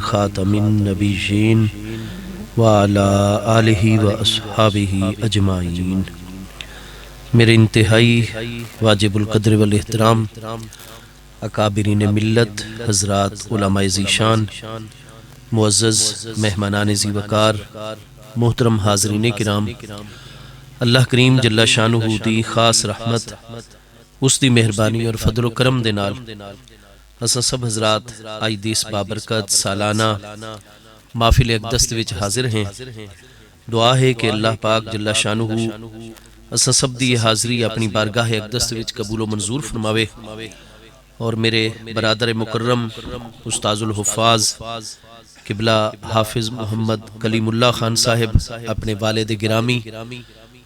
خاتم النبیین وعلی آلہ واصحابہ اجمعین۔ میرے انتہائی واجب القدر والاحترام اکابرین ملت حضرات علماء ذیشان، معزز مہمانان ذی وقار، محترم حاضرین کرام، اللہ کریم جل شانہ دی خاص رحمت، اس دی مہربانی اور فضل و کرم دے نال اساں سب حضرات آج دی اس بابرکت سالانہ محفل اقدس وچ حاضر ہیں۔ دعا ہے کہ اللہ پاک جل شانہ اساں سب دی حاضری اپنی بارگاہ اقدس وچ قبول و منظور فرماوے، اور میرے برادر مکرم استاذ الحفاظ قبلہ حافظ محمد کلیم اللہ خان صاحب اپنے والد گرامی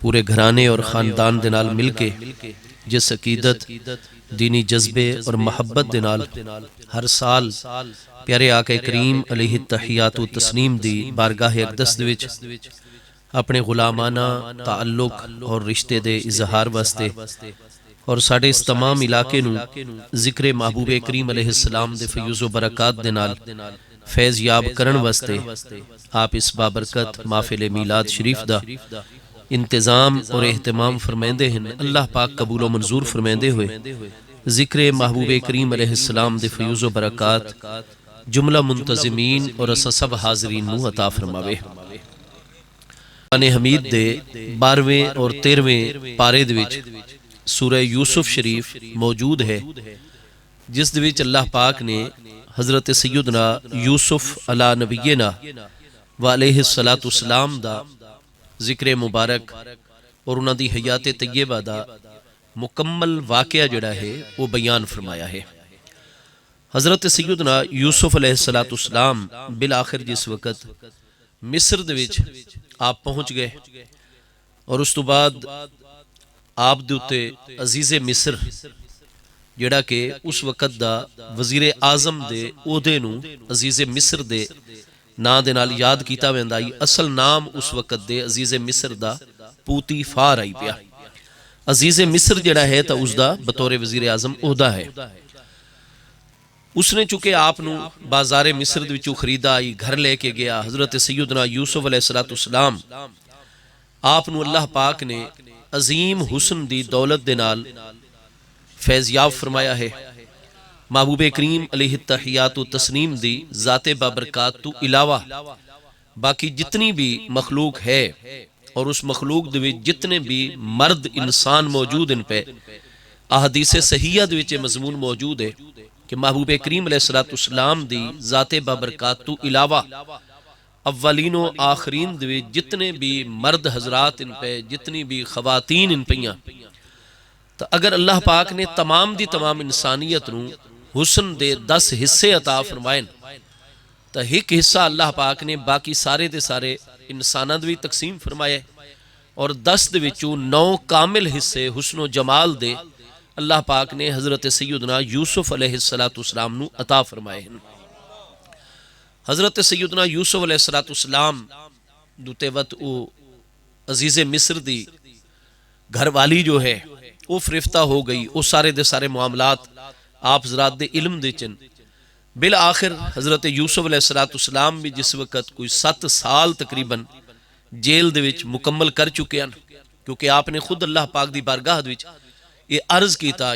پورے گھرانے اور خاندان دے نال مل کے جس عقیدت، دینی جذبے اور محبت دے نال ہر سال پیارے آقا کریم علیہ التحیات و تسلیم دی بارگاہ اقدس وچ اپنے غلامانہ تعلق اور رشتے دے اظہار واسطے اور ساڈے اس تمام علاقے نو ذکر محبوب کریم علیہ السلام دے فیوز و برکات دے نال فیض یاب کرن واسطے آپ اس بابرکت محفل میلاد شریف دا انتظام اور اہتمام فرمائندے ہیں۔ اللہ پاک قبول و منظور فرمائندے ہوئے ذکر محبوب کریم علیہ السلام دے فیوز و برکات جملہ منتظمین اور اساں سب حاضرین نو عطا فرماوے۔ قرآن حمید دے 12ویں اور 13ویں پارے دے وچ سورہ یوسف شریف موجود ہے، جس دے وچ اللہ پاک نے حضرت سیدنا یوسف علی نبینا و علیہ السلام دا ذکر مبارک اور انہاں دی حیات طیبہ دا مکمل واقعہ جڑا ہے وہ بیان فرمایا ہے۔ حضرت سیدنا یوسف علیہ السلام بالآخر جس وقت مصر دے وچ آپ پہنچ گئے اور اس تو بعد آپ دے اتے عزیز مصر جڑا کہ اس وقت دا وزیر اعظم دے عہدے نو عزیز مصر دے نا دے نال یاد کیتا ویندا، اصل نام اس وقت دے عزیز مصر دا پوتی فار آئی پیا۔ عزیز مصر جڑا ہے تا اس دا بطور وزیر اعظم عہدہ ہے۔ اس نے چونکہ آپ نو بازار مصر دے وچوں خریدا، آئی گھر لے کے گیا۔ حضرت سیدنا یوسف علیہ السلام آپ نو اللہ پاک نے عظیم حسن دی دولت دے نال فیض یاب فرمایا ہے۔ محبوب کریم علیہ التحیات و تسلیم دی ذات بابرکات تو علاوہ باقی جتنی بھی مخلوق ہے اور اس مخلوق دے وچ جتنے بھی مرد انسان موجود ان پہ احادیث صحیحہ دے وچ مضمون موجود ہے کہ محبوب کریم علیہ السلام دی ذات بابرکات تو علاوہ اولین و آخرین دے وچ جتنے بھی مرد حضرات ان پہ، جتنی بھی خواتین ان پہ، تو اگر اللہ پاک نے تمام دی تمام انسانیت نو حسن دے 10 حصے عطا فرمائیں تو ایک حصہ اللہ پاک نے باقی سارے دے سارے انسانات بھی تقسیم فرمائے، اور 10 دے وچوں 9 کامل حصے حسن و جمال دے اللہ پاک نے حضرت سیدنا یوسف علیہ السلام نو عطا فرمائے ہیں۔ حضرت سیدنا یوسف علیہ السلام دوتے وقت او عزیز مصر دی گھر والی جو ہے وہ فرفتہ ہو گئی، وہ سارے دے سارے معاملات آپ حضرات دے علم دے چن۔ بالآخر حضرت یوسف علیہ السلام بھی جس وقت کوئی 7 سال تقریباً جیل دے وچ مکمل کر چکے ہیں، کیونکہ آپ نے خود اللہ پاک دی بارگاہ دے وچ یہ عرض کیتا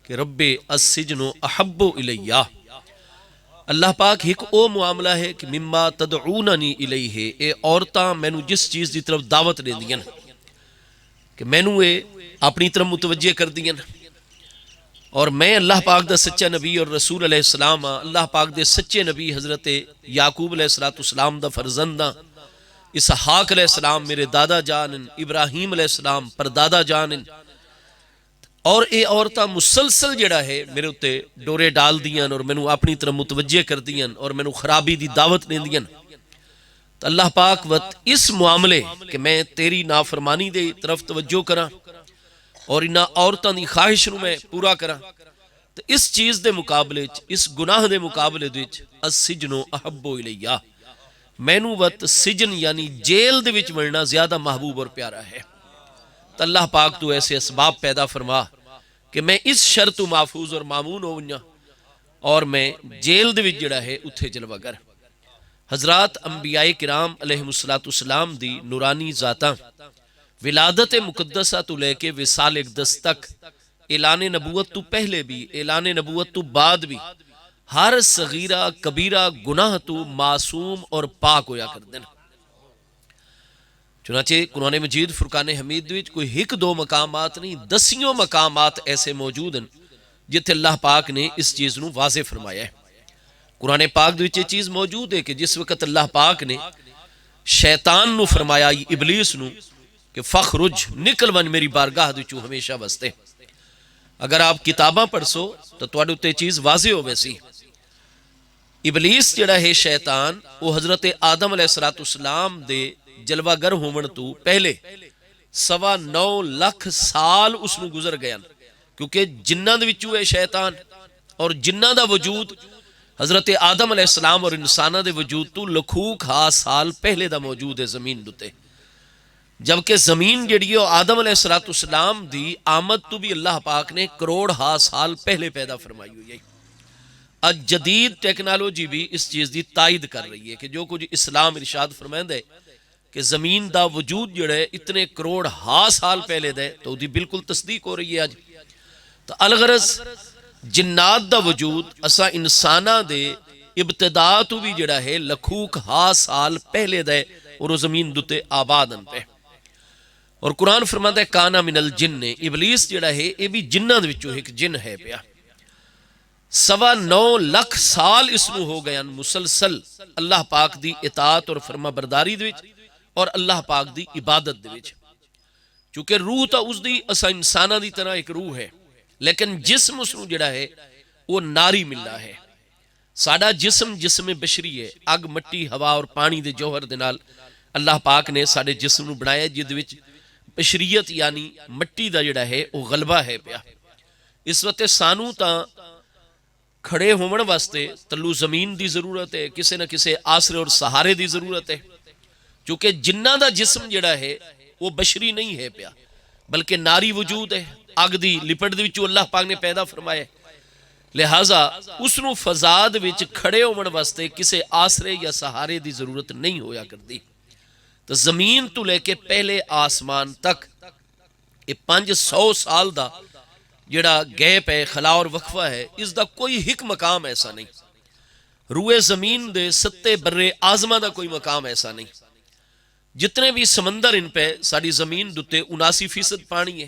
کہ رب السجن احب الیہ، اللہ پاک ایک او معاملہ ہے کہ مما تدعوننی الیہ، اے عورتاں مینوں جس چیز دی طرف دعوت دے دیاں کہ مینوں اے اپنی طرف متوجہ کر دیاں، اور میں اللہ پاک دا سچا نبی اور رسول علیہ السلام، اللہ پاک دے سچے نبی حضرت یعقوب علیہ السلام دا فرزند، اسحاق علیہ السلام میرے دادا جان، ابراہیم علیہ السلام پر دادا جان، اور اے عورتاں مسلسل جڑا ہے میرے اتے ڈورے ڈال دیاں اور مینوں اپنی طرف متوجہ کر دیاں اور مینوں خرابی دی دعوت دے دیاں۔ تو اللہ پاک وقت اس معاملے کہ میں تیری نافرمانی دے طرف توجہ کراں اور انہاں عورتاں دی خواہش نو میں پورا کراں، تو اس چیز دے مقابلے، اس گناہ دے مقابلے وچ السجن احب الیہ، مینوں وقت سجن یعنی جیل دے وچ وڑنا زیادہ محبوب اور پیارا ہے۔ تو اللہ پاک تو ایسے اسباب پیدا فرما کہ میں اس شرط محفوظ اور مامون ہو اور میں جیل دے وچ جڑا ہے اتھے جلوہ گر۔ حضرات انبیاء کرام علیہم السلام دی نورانی ذاتاں ولادت مقدسہ تو لے کے وصال اقدس تک اعلان نبوت تو پہلے بھی اعلان نبوت تو بعد بھی ہر صغیرہ کبیرہ گناہ تو معصوم اور پاک ہویا کر دینا. چنانچہ قرآن مجید فرقان حمید وچ کوئی ہک دو مقامات نہیں، دسیوں مقامات ایسے موجود ہیں جتھے اللہ پاک نے اس چیز نو واضح فرمایا ہے. قرآن پاک وچ یہ چیز موجود ہے کہ جس وقت اللہ پاک نے شیطان نو فرمایا ابلیس نو کہ فخرج نکل ون میری بارگاہ وچوں ہمیشہ واسطے. اگر آپ کتاباں پڑھ سو تو تواڈے تے چیز واضح ہوے سی. ابلیس جڑا ہے شیطان وہ حضرت آدم علیہ السلام دے جلوہ گر ہون تو پہلے 9.25 لاکھ سال اس نو گزر گیا، کیونکہ جنہاں دے وچوں ہے شیطان، اور جنہاں دا وجود حضرت آدم علیہ السلام اور انسانہ دے وجود تو لکھوک ہا سال پہلے دا موجود ہے زمین دوتے. جبکہ زمین جڑی ہے آدم علیہ السلام دی آمد تو بھی اللہ پاک نے کروڑ ہا سال پہلے پیدا فرمائی ہوئی ہے. آج جدید ٹیکنالوجی بھی اس چیز دی تائید کر رہی ہے کہ جو کچھ اسلام ارشاد فرمائندہ ہے کہ زمین دا وجود جڑا ہے اتنے کروڑ ہا سال پہلے دے، تو دی بالکل تصدیق ہو رہی ہے آج. تو الغرض جنات دا وجود اسا انسانہ دے ابتدا تو بھی جڑا ہے لکھوک ہا سال پہلے دے اور وہ زمین دوتے آبادن پہ. اور قرآن فرماتا ہے کانا من الجن، ابلیس جڑا ہے یہ بھی جنہ دے وچوں ایک جن ہے پیا. 9.25 لاکھ سال اس نو ہو گیا مسلسل اللہ پاک دی اطاعت اور فرما برداری دے وچ اور اللہ پاک دی عبادت دے وچ. چونکہ روح تا اس دی اسا انسانہ دی طرح ایک روح ہے، لیکن جسم اس نو جڑا ہے وہ ناری ملا ہے. ساڈا جسم بشری ہے، اگ مٹی ہوا اور پانی دے جوہر دے نال اللہ پاک نے ساڈے جسم نو بنایا جد وچ بشریت یعنی مٹی دا جڑا ہے وہ غلبہ ہے پیا. اس وقت سانو تا کھڑے ہون واسطے تلو زمین دی ضرورت ہے، کسے نہ کسے آسرے اور سہارے دی ضرورت ہے. چونکہ جنہ دا جسم جڑا ہے وہ بشری نہیں ہے پیا بلکہ ناری وجود ہے، اگ دی لپٹ دے وچوں اللہ پاک نے پیدا فرمایا. لہٰذا اس نو فضاد وچ کھڑے ہون واسطے کسے آسرے یا سہارے دی ضرورت نہیں ہویا کردی. تو زمین تو لے کے پہلے آسمان تک یہ 500 سال دا جڑا گیپ ہے، خلا اور وقفہ ہے، اس دا کوئی ہک مقام ایسا نہیں. روئے زمین دے 7 برے آزمہ دا کوئی مقام ایسا نہیں. جتنے بھی سمندر ان پہ ساری زمین دوتے 79% پانی ہے.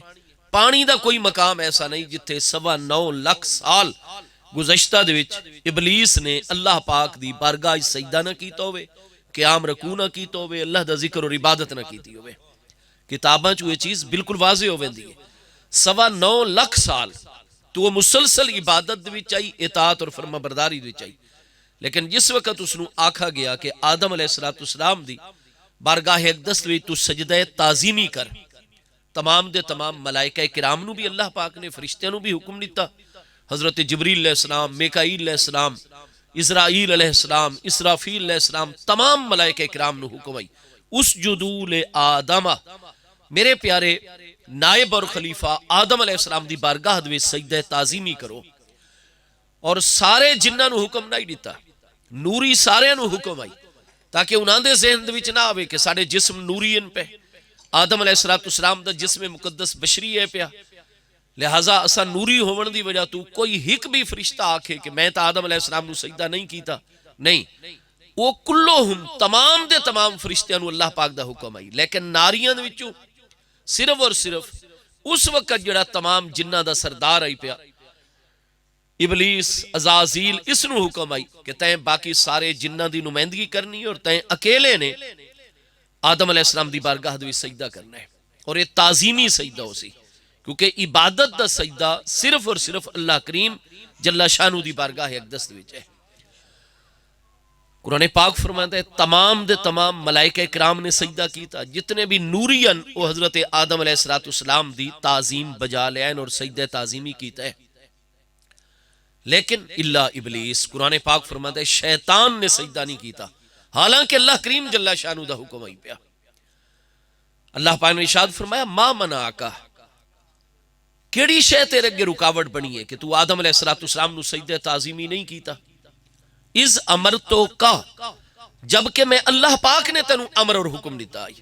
پانی دا کوئی مقام ایسا نہیں جتھے 9.25 لاکھ سال گزشتہ دے وچ ابلیس نے اللہ پاک دی بارگاہ سجدہ نہ کیتا ہوئے، قیام رکوع نہ کیتا ہوئے، اللہ دا ذکر اور عبادت نہ کیتی ہوئے. کتاباں چو یہ چیز بالکل واضح ہو ویندی ہے. 9.25 لاکھ سال تو وہ مسلسل عبادت دے وچ آئی، اطاعت اور فرما برداری دے وچ آئی. لیکن جس وقت اس نو آکھا گیا کہ آدم علیہ السلام دی بارگاہ اقدس وچ تو سجدہ تعظیمی کر، تمام دے تمام ملائکہ کرام نو بھی اللہ پاک نے فرشتیاں نو بھی حکم دیتا. حضرت جبریل علیہ السلام، میکائیل علیہ السلام، اسرائیل علیہ السلام، اسرافیل علیہ السلام، تمام ملائکہ کرام نو حکم آئی اسجدوا لآدم، میرے پیارے نائب اور خلیفہ آدم علیہ السلام دی بارگاہ دے سجدہ تعظیمی کرو. اور سارے جنہاں نو حکم نہیں دیتا، نوری سارے نو حکم آئی تاکہ انہاں دے ذہن دے وچ نہ آوے کہ سارے جسم نوری ان پہ. آدم علیہ السلام دا جسم مقدس بشری ہے پیا، لہٰذا اسا نوری ہون دی وجہ تو کوئی ہک بھی فرشتہ آکھے کہ میں تا آدم علیہ السلام نو سجدہ نہیں کیتا، نہیں، وہ کلہم تمام دے تمام فرشتیاں نو اللہ پاک دا حکم آئی. لیکن ناریاں دے وچوں صرف اور صرف اس وقت جڑا تمام جنہ دا سردار آئی پیا ابلیس عزازیل، اس نو حکم آئی کہ تیں باقی سارے جنہ دی نمائندگی کرنی اور تیں اکیلے نے آدم علیہ السلام دی بارگاہ دے سجدہ کرنا ہے. اور یہ تعظیمی سجدہ ہو سی، کیونکہ عبادت دا سجدہ صرف اور صرف اللہ کریم جل شانو دی بارگاہ اقدس دے وچ ہے. قرآن پاک فرماتا ہے تمام دے تمام ملائکہ کرام نے سجدہ کیتا، جتنے بھی نورین وہ حضرت آدم علیہ السلام دی تعظیم بجا لین اور سجدہ تعظیمی کیتا ہے. لیکن اللہ ابلیس، قرآن پاک فرماتا ہے شیطان نے سجدہ نہیں کیتا، حالانکہ اللہ کریم جل شانو دا حکم آئی پیا. اللہ پاک نے ارشاد فرمایا ما منعکا، کیڑی شے تیرے اگے رکاوٹ بنی ہے کہ تو آدم علیہ السلام نو سجدہ تعظیمی نہیں کیتا. از امرتو کا، جبکہ میں اللہ پاک نے تینوں امر اور حکم دیتا آئی.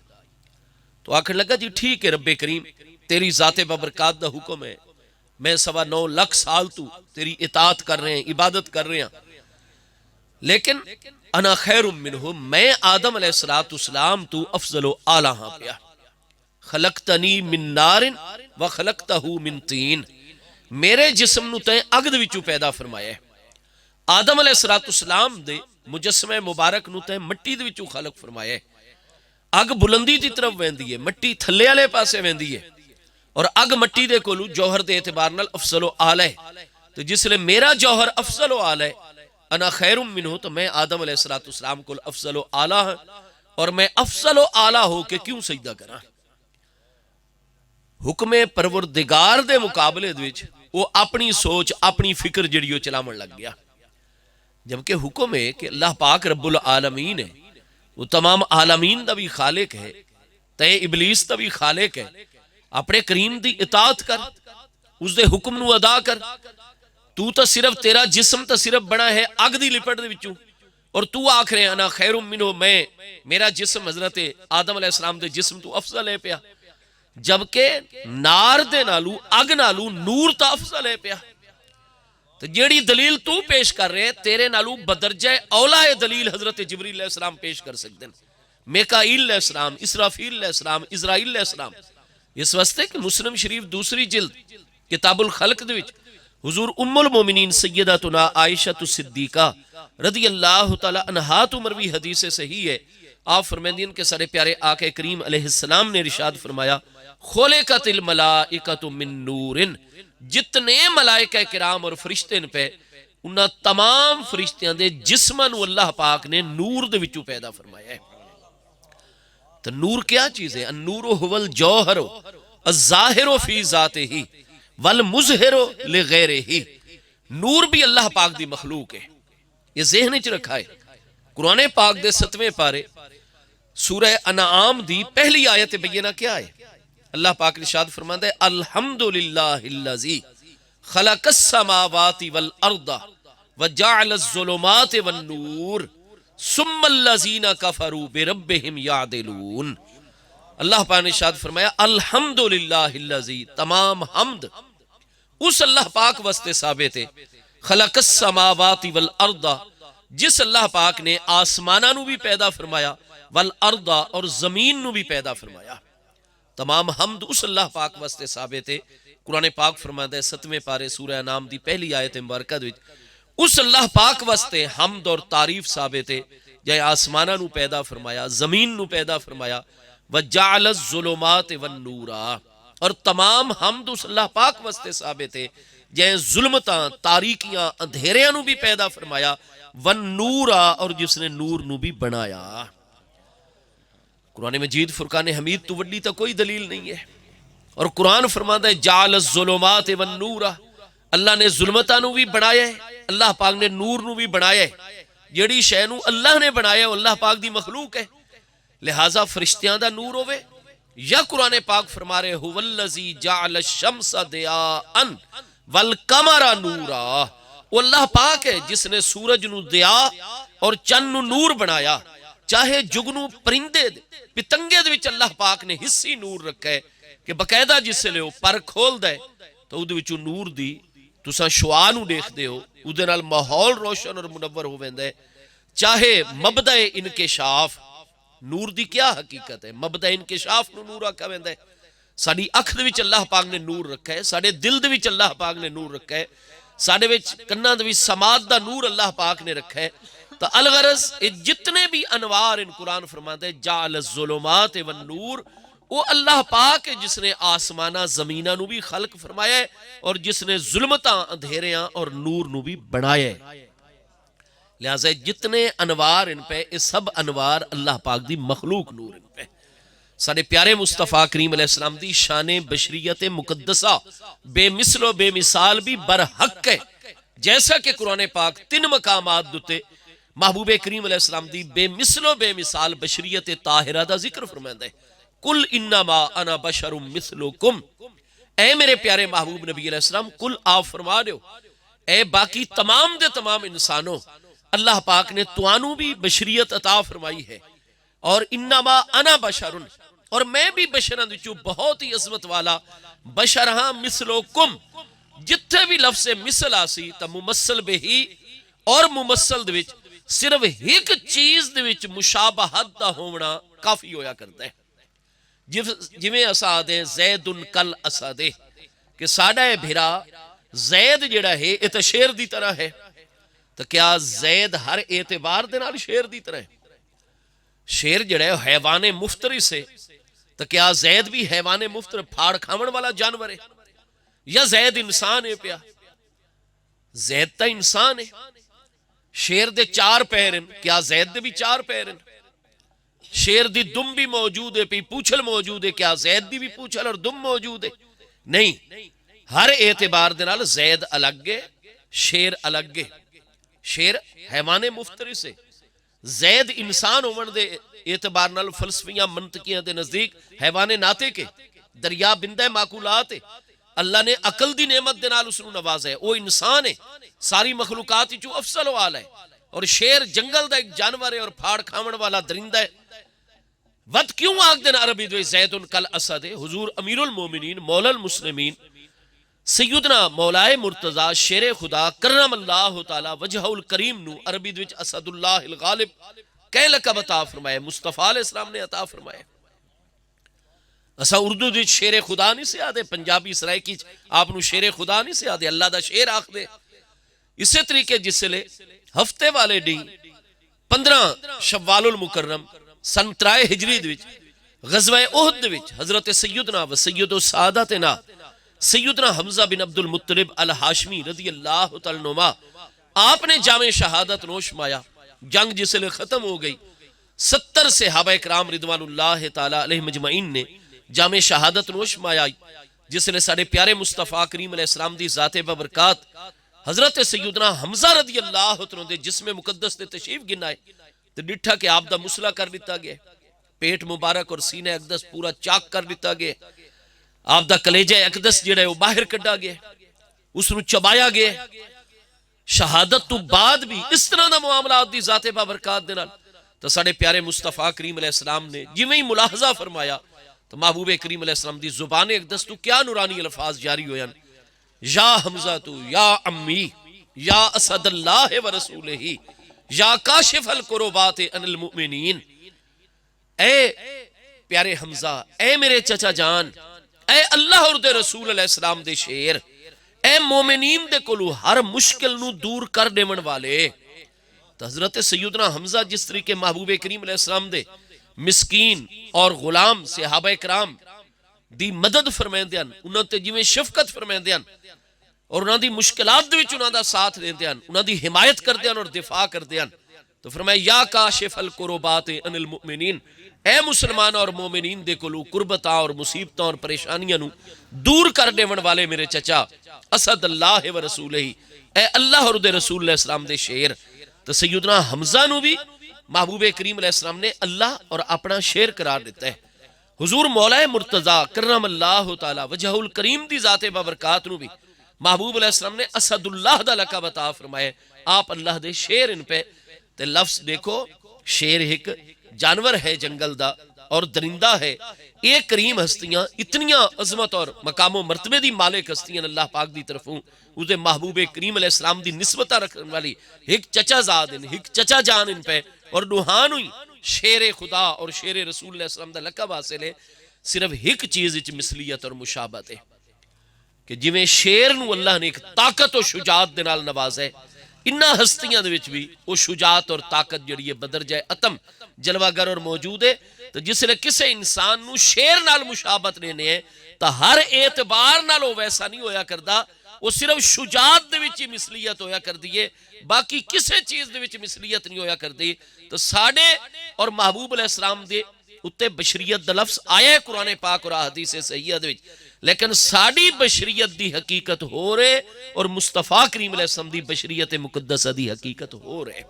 تو آخر لگا جی ٹھیک ہے رب کریم تیری ذات ببرکات دا حکم ہے، میں 9.25 لاکھ سال تو تیری اطاعت کر رہے ہیں، عبادت کر رہے ہیں، لیکن انا خیر منہ، میں آدم علیہ السلام تو افضل و اعلیٰ ہاں پیا. خلقتنی من نار و خلقتہ من طین، میرے جسم نو تیں اگ دے وچوں پیدا فرمایا ہے، آدم علیہ السلام دے مجسمہ مبارک نو تیں مٹی دے وچوں خلق فرمایا ہے. اگ بلندی دی طرف ویندی ہے، مٹی تھلے والے پاسے ویندی ہے، اور اگ مٹی دے کولو جوہر دے اعتبار نال افضل و اعلی ہے. تو جس لئے میرا جوہر افضل و اعلی ہے، انا خیر منہ، تو میں آدم علیہ السلام کو افضل و اعلی ہے، اور میں افضل و اعلی ہو کے کیوں سجدہ کرا. حکم پروردگار دے مقابلے وچ وہ اپنی سوچ اپنی فکر جڑیو چلاون لگ گیا، جبکہ حکم ہے کہ اللہ پاک رب العالمین ہے، وہ تمام عالمین دا بھی خالق ہے، تے ابلیس دا بھی خالق ہے. اپنے کریم دی اطاعت کر، اس دے حکم نو ادا کر. تو صرف تیرا جسم تو صرف بنا ہے اگ دی لپٹ دے وچوں، اور تو آکھ رہے انا خیر منہ، میرا جسم حضرت آدم علیہ السلام دے جسم تو افضل ہے پیا، جبکہ نار دے نالو اگ نالو نور تا افضل ہے پیا. تو جیڑی دلیل تو پیش کر رہے تیرے نالو بدرجہ اولا دلیل حضرت جبریل علیہ السلام پیش کر سکتے ہیں، میکائیل علیہ السلام، اسرافیل علیہ السلام، اسرائیل علیہ السلام. اس واسطے کہ مسلم شریف دوسری جلد کتاب الخلق دے وچ حضور ام المومنین سیدتنا عائشہ صدیقہ رضی اللہ تعالی عنہا تو مروی حدیث صحیح ہے. آپ فرمائیں کہ سارے پیارے آقا کریم علیہ السلام نے ارشاد فرمایا خلقت الملائکۃ من نور، جتنے ملائکہ کرام اور فرشتے پہ انہاں تمام فرشتیاں دے جسماں اللہ پاک نے نور دے وچوں پیدا فرمایا ہے. تو نور کیا چیز ہے؟ النور هو الجوہر الظاہر فی ذاتہ والمظہر لغیرہ. نور بھی اللہ پاک دی مخلوق ہے، یہ ذہن وچ رکھا ہے. قرآن پاک دے 7ویں پارے سورہ انعام دی پہلی آیت بینہ کیا ہے؟ اللہ پاک ارشاد فرماتا ہے الحمدللہ الذی خلق السماوات والارض وجعل الظلمات والنور ثم الذین کفروا بربہم یعدلون. اللہ پاک نے ارشاد فرمایا الحمدللہ الذی، تمام حمد اس اللہ پاک واسطے ثابت ہے، خلق السماوات والارض، جس اللہ پاک نے آسمانہ نو بھی پیدا فرمایا، والارض، اور زمین نو بھی پیدا فرمایا. تمام حمد اس اللہ پاک واسطے ثابت ہے. قرآن پاک فرماتا ہے 7ویں پارے سورہ انعام دی پہلی آیت مبارکہ وچ اس اللہ پاک واسطے حمد اور تعریف ثابت ہے جائے آسمانہ نو پیدا فرمایا، زمین نو پیدا فرمایا، وجعل الظلمات والنور، اور تمام حمد اس اللہ پاک واسطے ثابت ہے جائے ظلمتاں تاریکیاں اندھیریاں نو بھی پیدا فرمایا، والنور، اور جس نے نور نو بھی بنایا. قرآن مجید فرقان حمید تو وڈی تا کوئی دلیل نہیں ہے. اور قرآن فرماتا ہے جعل الظلمات والنور، اللہ نے ظلمتاں نو بھی بنایا ہے، اللہ پاک نے نور نو بھی بنایا ہے. جیڑی شے نو اللہ نے بنایا وہ اللہ پاک دی مخلوق ہے، لہٰذا فرشتیاں دا نور ہوئے. یا قرآن پاک فرما رہے هو الذی جعل الشمس ضیاء والقمر نورا، وہ اللہ پاک ہے جس نے سورج نو ضیاء اور چند نو نور بنایا. چاہے جگنو پرندے پتنگے دے وچ اللہ پاک نے حصی نور رکھا ہے کہ باقاعدہ جس سے لے ہو پر کھول دے تو او دے وچوں نور دی تساں شعاع نو دیکھ دے ہو، او دے نال ماحول روشن اور منور ہو ویندا ہے. چاہے مبدأ انکشاف، نور دی کیا حقیقت ہے؟ مبدأ انکشاف نو نور آکھا ویندا ہے. ساڈی اکھ دے وچ اللہ پاک نے نور رکھا ہے، ساڈے دل دے وچ اللہ پاک نے نور رکھا ہے، ساڈے وچ کناں دے وچ سماعت دا نور اللہ پاک نے رکھا ہے. تو الغرض جتنے بھی انوار ان قرآن فرماتے ہیں جعل الظلمات والنور، وہ اللہ پاک ہے جس نے آسمانہ زمینہ نو بھی خلق فرمایا ہے اور جس نے ظلمتاں اندھیریاں اور نور نو بھی بنایا ہے. لہٰذا جتنے انوار ان پہ یہ سب انوار اللہ پاک دی مخلوق نور ان پہ. سارے پیارے مصطفیٰ کریم علیہ السلام دی شان بشریت مقدسہ بے مثل و بے مثال بھی برحق ہے. جیسا کہ قرآن پاک 3 مقامات دوتے محبوب کریم علیہ السلام دی بے مثل و بے مثال بشریت طاہرہ دا ذکر فرمائندہ ہے. قل انما انا بشر مثلکم، اے میرے پیارے محبوب نبی علیہ السلام، قل آپ فرما دے ہو اے باقی تمام دے تمام انسانوں، اللہ پاک نے توانو بھی بشریت عطا فرمائی ہے، اور انما انا بشرن، اور میں بھی بشراں وچوں بہت ہی عظمت والا بشر ہاں مثلکم، جتھے بھی لفظ مثل آسی تا ممثل بہی اور ممثل دے وچ صرف ایک چیز دے وچ مشابہت دا ہونا کافی ہویا کرتا ہے۔ جویں اسا آدھے زید کل اسدے، کہ ساڈا بھرا زید جڑا ہے یہ تو شیر دی طرح ہے، تو کیا زید ہر اعتبار دے نال شیر دی طرح ہے؟ شیر جڑا ہے حیوان مفترس ہے، تو کیا زید بھی حیوان مفترس پھاڑ کھاون والا جانور ہے؟ یا زید انسان ہے پیا؟ زید تا انسان ہے۔ شیر دے 4 پیر ہیں، کیا زید دے بھی 4 پیر ہیں؟ شیر دی دم بھی موجود ہے، پی پوچھل موجود ہے، کیا زید دی بھی پوچھل اور دم موجود ہے؟ نہیں، ہر اعتبار دے نال زید الگ ہے، شیر الگ ہے۔ شیر حیوان مفترس ہے، زید انسان ہون دے اعتبار نال فلسفیاں منطقیاں دے نزدیک حیوان ناطق ہے، دریا بندہ معقولات ہے، اللہ نے عقل دی نعمت دے نال اس نو نوازا ہے، وہ انسان ہے، ساری مخلوقات جو افضل والا ہے، اور شیر جنگل دا ایک جانور ہے اور پھاڑ کھاون والا درندہ ہے۔ ود کیوں آگ دن عربی دوئی زید کل اسد ہے؟ حضور امیر المومنین مولا المسلمین سیدنا مولائے مرتضی شیر خدا کرم اللہ تعالی وجہ الکریم نو عربی دوئی اسد اللہ الغالب کہہ لقب عطا فرمائے، مصطفیٰ علیہ السلام نے عطا فرمائے۔ اسا اردو دوئی شیر خدا نہیں سے آدھے، پنجابی اسرائی کی آپ نو شیر خدا نہیں سے آدھے، اللہ دا شیر آخ دے۔ اسی طریقے جس لے ہفتے والے ڈی 15 شوال المکرم سن 3 ہجری دوچ غزوہ احد دوچ حضرت سیدنا و سید و سعادتنا سیدنا حمزہ بن عبد المطلب الہاشمی رضی اللہ تعالیٰ نما آپ نے جامع شہادت نوش مایا، جنگ جس لئے ختم ہو گئی، 70 صحابہ اکرام رضوان اللہ تعالیٰ علیہ مجمعین نے جامع شہادت نوش مایا، جس لئے سارے پیارے مصطفیٰ کریم علیہ السلام دی ذات ببرکات حضرت سیدنا حمزہ رضی اللہ تعالیٰ دے جسم مقدس تے تشریف گنائے، تو ڈٹھا کہ آپ دا مسئلہ کر لیتا گیا، پیٹ مبارک اور سینہ اقدس پورا چاک کر لیتا گیا، آپ دا کلیجہ اقدس جڑا ہے وہ باہر کٹا گیا، اس نو چبایا گیا۔ شہادت تو بعد بھی اس طرح دا معاملات دی ذات بابرکات دینا، تو ساڑھے پیارے مصطفیٰ کریم علیہ السلام نے جویں ہی ملاحظہ فرمایا تو محبوب کریم علیہ السلام دی زبان اقدس تو کیا نورانی الفاظ جاری ہویا، یا حمزہ تو یا امی یا اسد اللہ و رسولہ یا کاشف القربات ان المؤمنین، اے پیارے حمزہ، اے میرے چچا جان، اے اللہ اور دے رسول علیہ السلام دے شیر، اے مومنین دے کلو ہر مشکل نو دور کر دیون والے۔ تو حضرت سیدنا حمزہ جس طریقے محبوب کریم علیہ السلام دے مسکین اور غلام صحابہ اکرام دی مدد فرمائیں دیان، انہوں تے جویں شفقت فرمائیں دیان، اور انہوں دی مشکلات دے وچ انہوں دا ساتھ دے دیان، انہوں دی حمایت کر دیان اور دفاع کر دیان، تو فرمایا یا کاشف القربات ان المؤمنین، اے مسلمان اور مومنین دے کلو قربتاں اور مصیبتاں اور پریشانیاں نو دور کر دیون والے میرے چچا اسد اللہ و رسولہ، اے اللہ اور دے رسول علیہ السلام دے شیر۔ تو سیدنا حمزہ نو بھی محبوب کریم علیہ السلام نے اللہ اور اپنا شیر قرار دیتا ہے۔ حضور مولا مرتضی کرم اللہ تعالی وجہ الکریم دی ذات بابرکات نو بھی محبوب علیہ السلام نے اسد اللہ دا لقب عطا فرمائے، آپ اللہ دے شیر ان پہ۔ تے لفظ دیکھو، شیر ایک جانور ہے جنگل دا اور درندہ ہے، ایک کریم ہستیاں اتنیاں عظمت اور مقام و مرتبے دی مالک ہستیاں اللہ پاک دی طرفوں اسے محبوب کریم علیہ السلام دی نسبتہ رکھنے والی ایک چچا زاد ان، ایک چچا جان ان پہ، اور نوحان ہوئی شیر خدا اور شیر رسول علیہ السلام دا لقب حاصل ہے۔ صرف ایک چیز اچ مثلیت اور مشابہت ہے کہ جویں شیر نو اللہ نے ایک طاقت و شجاعت دے نال نوازا ہے، انہا ہستیاں دے وچ بھی وہ شجاعت اور طاقت جڑی ہے بدر جائے اتم جلوہ گر اور موجود ہے۔ تو جس لئے کسے انسان نو شیر نال مشابہت لینے ہیں تو ہر اعتبار نال وہ ویسا نہیں ہویا کردہ، وہ صرف شجاعت دے وچ مثلیت ہویا کر دیئے، باقی کسے چیز دے وچ مثلیت نہیں ہویا کر دی۔ تو ساڑھے اور محبوب علیہ السلام دے اتے بشریت دا لفظ آیا ہے قرآن پاک اور حدیث صحیحہ دے وچ، لیکن ساڑھی بشریت دی حقیقت ہو رہے اور مصطفیٰ کریم علیہ السلام دی بشریت مقدسہ دی حقیقت ہو رہے۔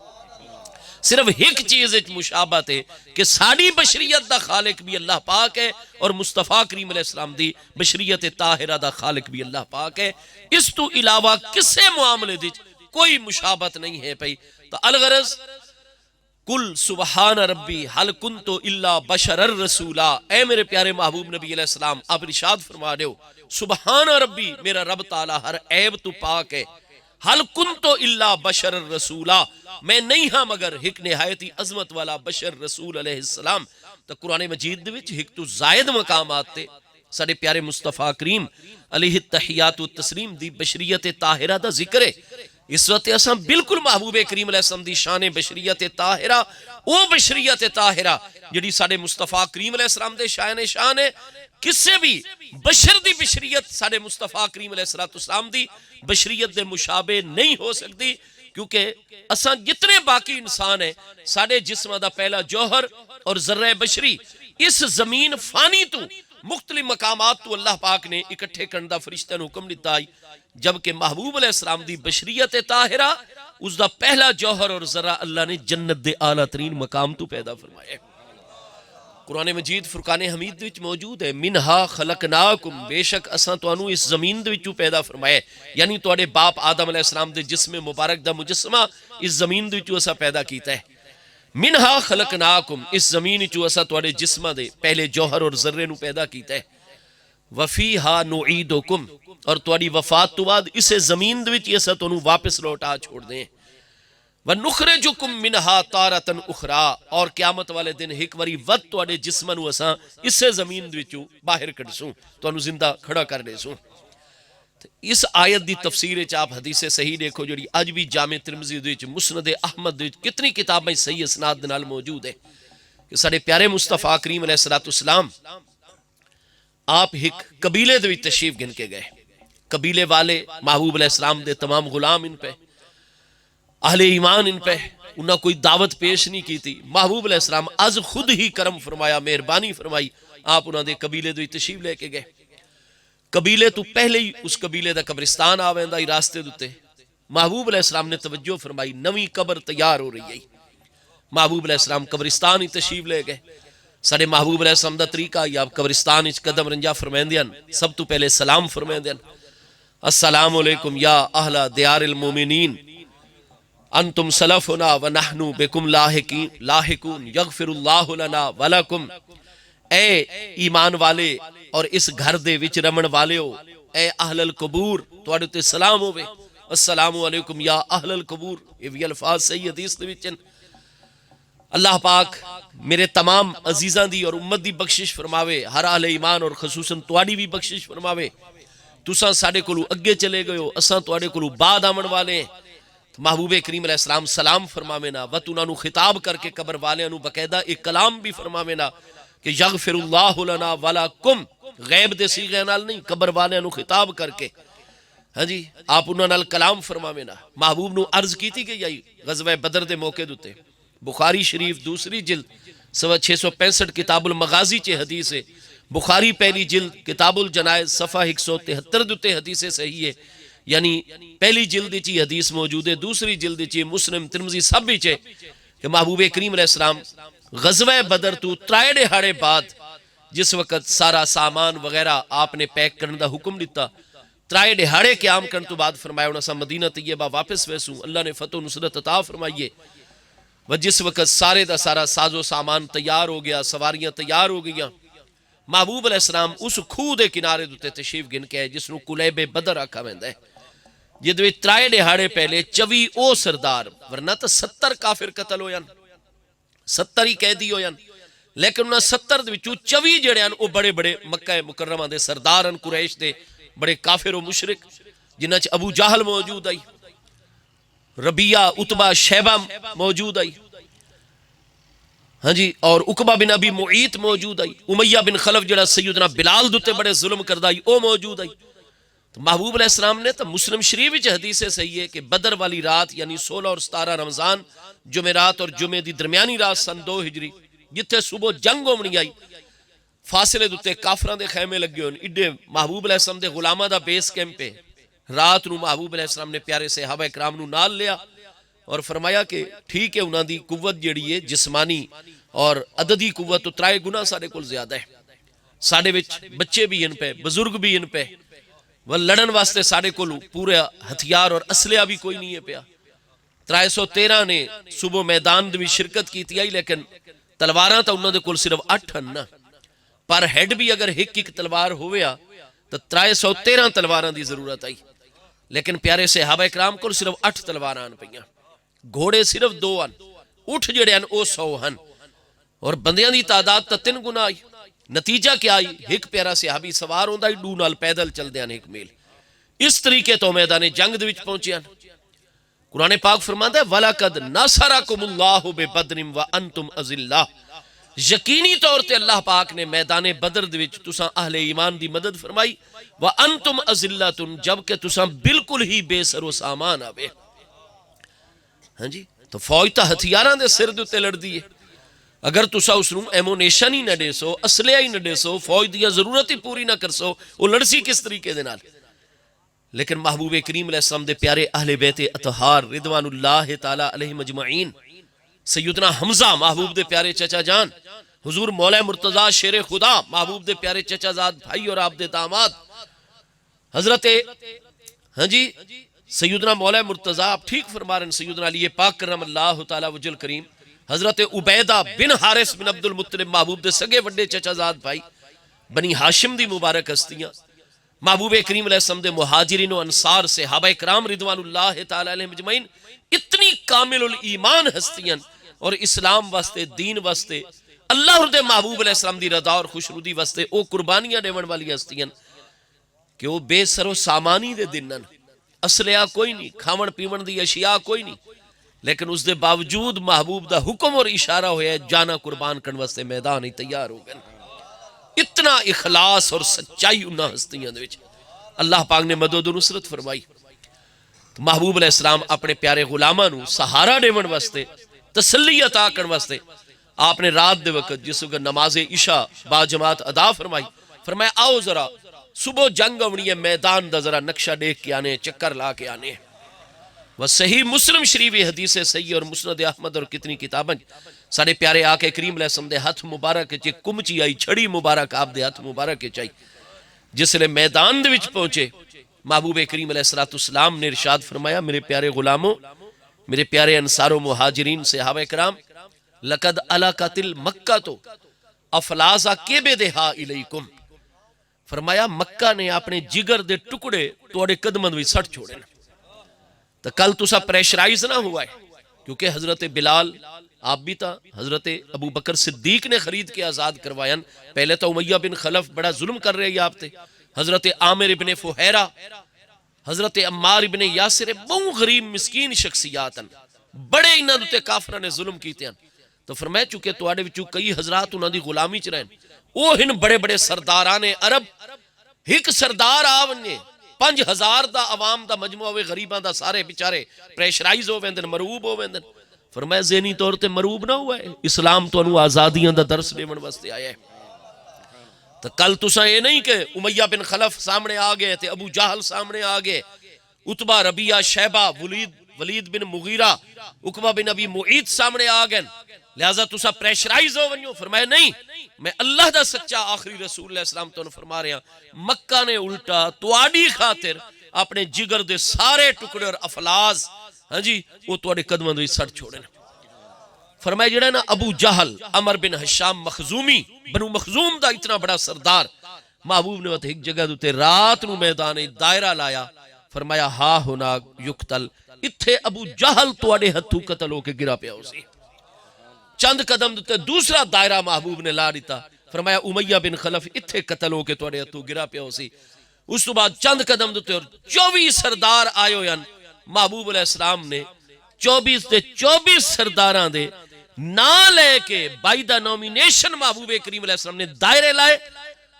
صرف ایک چیز ایک مشابہت ہے کہ ساڑھی بشریت دا خالق بھی اللہ پاک ہے اور مصطفیٰ کریم علیہ السلام دی بشریت طاہرہ دا خالق بھی اللہ پاک ہے۔ اس تو علاوہ کسے معاملے دی کوئی مشابہت نہیں ہے پئی۔ تو الغرض کل سبحان ربی حل کنت الا بشر الرسولا، اے میرے پیارے محبوب نبی علیہ السلام آپ ارشاد فرما رہے ہو سبحان ربی، میرا رب تعالی ہر عیب تو پاک ہے، حل کنت الا بشر الرسولا، میں نہیں ہاں مگر ایک نہایتی عظمت والا بشر رسول علیہ السلام۔ تو قرآن مجید دے وچ ایک تو زائد مقامات تے سارے پیارے مصطفیٰ کریم علیہ التحیات و تسلیم دی بشریت طاہرہ دا ذکر ہے۔ اس وقت اساں بالکل محبوب کریم علیہ السلام دی شان بشریت طاہرہ، او بشریت طاہرہ جڑی سارے مصطفیٰ کریم علیہ السلام دے شان ہے، کسے بھی بشر دی بشریت سارے مصطفیٰ کریم علیہ السلام دی بشریت دے مشابہ نہیں ہو سکتی، کیونکہ اساں جتنے باقی انسان ہیں سارے جسم دا پہلا جوہر اور ذرہ بشری اس زمین فانی تو مختلف مقامات تو اللہ پاک نے اکٹھے کرندہ فرشتہ نے حکم دیتا ہے، جبکہ محبوب علیہ السلام دی بشریت طاہرہ اس دا پہلا جوہر اور ذرہ اللہ نے جنت دے اعلیٰ ترین مقام تو پیدا فرمایا۔ قرآن مجید فرقان حمید وچ موجود ہے، منہا خلقناکم، بے شک اساں توانو اس زمین دے وچوں پیدا فرمایا، یعنی تواڈے باپ آدم علیہ السلام دے جسم مبارک دا مجسمہ اس زمین دے وچوں اساں پیدا کیتا ہے۔ منہا خلقناکم، اس زمین وچوں اساں تواڈے جسمہ دے پہلے جوہر اور ذرے نو پیدا کیتا ہے۔ وفیہا نعیدکم، اور تواڈی وفات تو بعد اسے زمین دے وچ اساں تانوں واپس لوٹا چھوڑ دیں۔ وَنُخْرِجُكُم مِّنْهَا تَارَةً أُخْرَىٰ، اور قیامت والے دن ایک واری ود تواڈے جسماں نو اساں اسے زمین دے وچوں باہر کڈسوں، تانوں زندہ کھڑا کر دیسوں۔ اس آیت دی تفسیر وچ آپ حدیث صحیح دیکھو جڑی اج بھی جامع ترمذی دے وچ، مسند احمد دے وچ کتنی کتابیں صحیح اسناد دے نال موجود ہے کہ سارے پیارے مصطفیٰ کریم علیہ السلام آپ ایک قبیلے دے وچ تشریف گن کے گئے، قبیلے والے محبوب علیہ السلام دے تمام غلام ان پہ، اہل ایمان ان پہ انہاں کوئی دعوت پیش نہیں کی تھی، محبوب علیہ السلام از خود ہی کرم فرمایا، مہربانی فرمائی، آپ انہاں دے قبیلے دے تشریف لے کے گئے۔ قبیلے تو پہلے ہی اس قبیلے دا قبرستان آویندا ہی راستے دوتے، محبوب علیہ السلام نے توجہ فرمائی نویں قبر تیار ہو رہی ہے، محبوب علیہ السلام قبرستان ہی تشریف لے گئے۔ سارے محبوب علیہ السلام دا طریقہ یا قبرستان اچ قدم رنجا فرمائندیاں، سب تو پہلے سلام فرمائندیاں، السلام علیکم یا اہل دیار المومنین، انتم سلفنا ونحن بکم لاحقون یغفر اللہ لنا ولکم، اے ایمان والے اور اس گھر دے وچ رمن والے ہو، اے اہل القبور تواڈے تے سلام ہوے، السلام علیکم یا اہل القبور، یہ بھی الفاظ صحیح حدیث دے وچ۔ اللہ پاک میرے تمام عزیزاں دی اور امت دی بخشش فرماوے، ہر اہل ایمان اور خصوصاً تواڈی بھی بخشش فرماوے، تساں ساڈے کولوں اگے چلے گئے ہو، اساں تواڈے کولوں بعد آمن والے ہیں۔ محبوب کریم علیہ السلام سلام فرماوینا، وت انہاں نو خطاب کر کے قبر والیاں نو باقاعدہ ایک کلام بھی فرماوینا کہ یغفر اللہ لنا ولکم، غیب دے صیغے نال نہیں، قبر والیاں نو خطاب کر کے، ہاں جی آپ انہاں نال کلام فرماوینا۔ محبوب نو عرض کیتی کہ یہی غزوہ بدر دے موقع دوتے، بخاری شریف دوسری جلد سوا 665 کتاب المغازی چے حدیث ہے، بخاری پہلی جلد کتاب الجنائز صفحہ 173 دوتے حدیث صحیح ہے، یعنی پہلی جلد چی حدیث موجود ہے، دوسری جلد چی مسلم ترمذی سب بھی چے کہ محبوب کریم علیہ السلام غزوہ بدر تو 3 دہاڑے بعد جس وقت سارا سامان وغیرہ آپ نے پیک کرنے دا حکم دیتا، 3 دہاڑے قیام کرنے تو بعد فرمایا انہاں سا مدینہ طیبہ واپس ویسوں، اللہ نے فتح و نصرت عطا فرمائیے، و جس وقت سارے دا سارا ساز و سامان تیار ہو گیا، سواریاں تیار ہو گئیاں، محبوب علیہ السلام اس کھو دے کنارے دوتے تشریف گن کے جس نو کلیب بدر آکھا ویندا ہے، جدوے 3 دہاڑے پہلے 24 او سردار، ورنہ تو 70 کافر قتل ہو جان، 70 ہی قیدی ہو جان، لیکن انہاں 70 دے وچوں 24 جڑے ہیں وہ بڑے بڑے مکہ مکرمہ دے سردار ہیں، قریش دے بڑے کافر و مشرک، جنہاں چ ابو جہل موجود آئی، ربیہ عتبہ شیبہ موجود آئی، ہاں جی اور عقبہ بن ابی معیط موجود آئی، امیہ بن خلف جڑا سیدنا بلال دوتے بڑے ظلم کردہ آئی او موجود آئی۔ تو محبوب علیہ السلام نے تو مسلم شریف وچ حدیث صحیح ہے کہ بدر والی رات یعنی 16 اور 17 رمضان جمعرات اور جمعے دی درمیانی رات سن 2 ہجری جتھے صبح جنگ ہومنی آئی، فاصلے دوتے کافراں دے خیمے لگے ہون، اڈے محبوب علیہ السلام دے غلاماں دا بیس کیمپ پہ رات نو محبوب علیہ السلام نے پیارے صحابہ اکرام نو نال لیا اور فرمایا کہ ٹھیک ہے انہاں دی قوت جڑی ہے جسمانی اور عددی قوت تو 3 گنا ساڈے کول زیادہ ہے، ساڈے وچ بچے بھی ان پہ بزرگ بھی ان پہ، وہ لڑن واسطے ساڈے کول پورے ہتھیار اور اسلحہ بھی کوئی نہیں ہے پیا، 313 نے صبح میدان دی شرکت کی آئی، لیکن تلواراں تو انہوں دے کل صرف 8 ہیں نا، پر ہیڈ بھی اگر ایک تلوار ہویا تو 313 تلواراں دی ضرورت آئی، لیکن پیارے صحابہ اکرام کو صرف 8 تلواراں پئیاں، گھوڑے صرف 2 ہیں، اٹھ جڑے ہیں او 100 ہیں، اور بندیاں دی تعداد تا 3 گنا آئی۔ نتیجہ کیا آئی؟ ایک پیارا صحابی سوار ہوندا ہی 2 نال پیدل چل دیاں 1 میل، اس طریقے تو میدان جنگ دے وچ پہنچے ہیں۔ قرآن پاک فرماتا ہے وَلَقَدْ نَصَرَكُمُ اللَّهُ بِبَدْرٍ وَأَنْتُمْ أَذِلَّةٌ، یقینی طور تے اللہ پاک نے میدان بدر دے وچ تساں اہل ایمان دی مدد فرمائی، وَأَنْتُمْ أَذِلَّةٌ، جبکہ تساں بالکل ہی بے سر و سامان آوے۔ ہاں جی، تو فوج تا ہتھیاراں دے سر دے تے لڑ دیئے، اگر تساں اس نوں ایمونیشن ہی نہ دے سو، اسلحہ ہی نہ دے سو، فوج دی ضرورت ہی پوری نہ کر سو، وہ لڑسی کس طریقے دے نال؟ لیکن محبوب کریم علیہ السلام دے پیارے اہل بیت اطہار رضوان اللہ تعالی علیہ مجمعین، سیدنا حمزہ محبوب دے پیارے چچا جان، حضور مولا مرتضی شیر خدا محبوب دے پیارے چچا زاد بھائی اور آپ دے داماد حضرت ہاں جی سیدنا مولا مرتضی، آپ ٹھیک فرما رہے ہیں، سیدنا علی پاک کرم اللہ تعالی وجل کریم، حضرت عبیدہ بن حارث بن عبد المطلب محبوب دے سگے وڈے چچا زاد بھائی، بنی ہاشم دی مبارک ہستیاں، محبوب کریم علیہ السلام دے مہاجرین و انصار صحابہ اکرام رضوان اللہ تعالی علیہ مجمعین، اتنی کامل الایمان ہستیاں اور اسلام واسطے، دین واسطے، اللہ اور دے محبوب علیہ السلام دی رضا اور خوشنودی واسطے او قربانیاں دیون والی ہستیاں کہ وہ بے سر و سامانی دے دنن، اسلحہ کوئی نہیں، کھاون پیون دی اشیاء کوئی نہیں، لیکن اس دے باوجود محبوب دا حکم اور اشارہ ہویا جانا قربان کرن واسطے میدان ہی تیار ہو گئے۔ اتنا اخلاص اور سچائی انہاں ہستیاں دے وچ اللہ پاک نے مدد و نصرت فرمائی۔ تو محبوب علیہ السلام اپنے پیارے غلاماں نو سہارا دیون واسطے، تسلی عطا کرن واسطے آپ نے رات دے وقت جس وقت نماز عشاء با جماعت ادا فرمائی، فرمایا آؤ ذرا صبح جنگ اونی ہے، میدان دا ذرا نقشہ دیکھ کے آنے، چکر لا کے آنے۔ وہ صحیح مسلم شریف حدیث صحیح اور مسند احمد اور کتنی کتابیں سارے پیارے آقا کریم علیہ السلام دے ہاتھ مبارک چے کمچی آئی، چھڑی مبارک آپ دے ہاتھ مبارک چائی، جس لئے میدان دے وچ پہنچے محبوب کریم علیہ السلام نے ارشاد فرمایا میرے پیارے غلاموں، میرے پیارے انصار و مہاجرین صحابہ اکرام، لقد علاقت المکہ تو افلاز کبدہا الیکم، فرمایا مکہ نے اپنے جگر دے ٹکڑے توڑے قدمن وچ سٹ چھوڑے، تو کل تسا پریشرائز نہ ہوا ہے، کیونکہ حضرت بلال آپ بھی تھا، حضرت ابو بکر صدیق نے خرید کے آزاد کروایا، پہلے تو امیہ بن خلف بڑا ظلم کر رہے ہیں آپ تے، حضرت عامر ابن فہیرہ، حضرت عمار ابن یاسر، بہو غریب مسکین شخصیات ہیں، بڑے انہاں دوتے کافرہ نے ظلم کیتے ہیں، تو فرمائے چکے تو آڑے وچوں کئی حضرات انہاں دی غلامی چ رہن، وہ ہن بڑے بڑے سرداران عرب، ایک سردار آونے 5000 دا عوام دا مجموعہ ہوئے، غریبان دا سارے بیچارے پریشرائز ہو ویندن، مروب ہو ویندن، فرمایا ذہنی طور تے مروب نہ ہوا ہے، اسلام تو انہوں آزادیاں دا درس لیون واسطے آیا ہے۔ تو کل تساں یہ نہیں کہ امیہ بن خلف سامنے آگئے تھے، ابو جہل سامنے آگئے، عتبہ ربیعہ شیبہ ولید بن مغیرہ عقبہ بن ابی معیط سامنے آگئے، لہذا تساں پریشرائز ہو ونیو، فرمایا نہیں، میں اللہ دا سچا آخری رسول علیہ السلام تو فرما رہے ہیں، مکہ نے الٹا تواڈی خاطر اپنے جگر دے سارے ٹکڑے اور افلاز ہاں جی وہ تواڈے قدموں دے سٹ چھوڑے۔ فرمایا جڑا نا ابو جہل عمر بن حشام مخزومی بنو مخزوم دا اتنا بڑا سردار، محبوب نے وقت ایک جگہ دوتے رات نو میدان دائرہ لایا، فرمایا ہا ہونا یقتل، اتھے ابو جہل تواڈے ہتھوں قتل ہو کے گرا پیا اسی۔ چند قدم دوتے دوسرا دائرہ محبوب نے لا دیتا، فرمایا امیہ بن خلف اتھے قتل ہو کے تواڈے ہتھوں گرا پیا اسی۔ اس تو بعد چند قدم دوتے اور 24 سردار آئے ہوئے، محبوب علیہ السلام نے 24 سرداران دے نا لے کے بائی دا نومینیشن محبوب کریم علیہ السلام نے دائرے لائے۔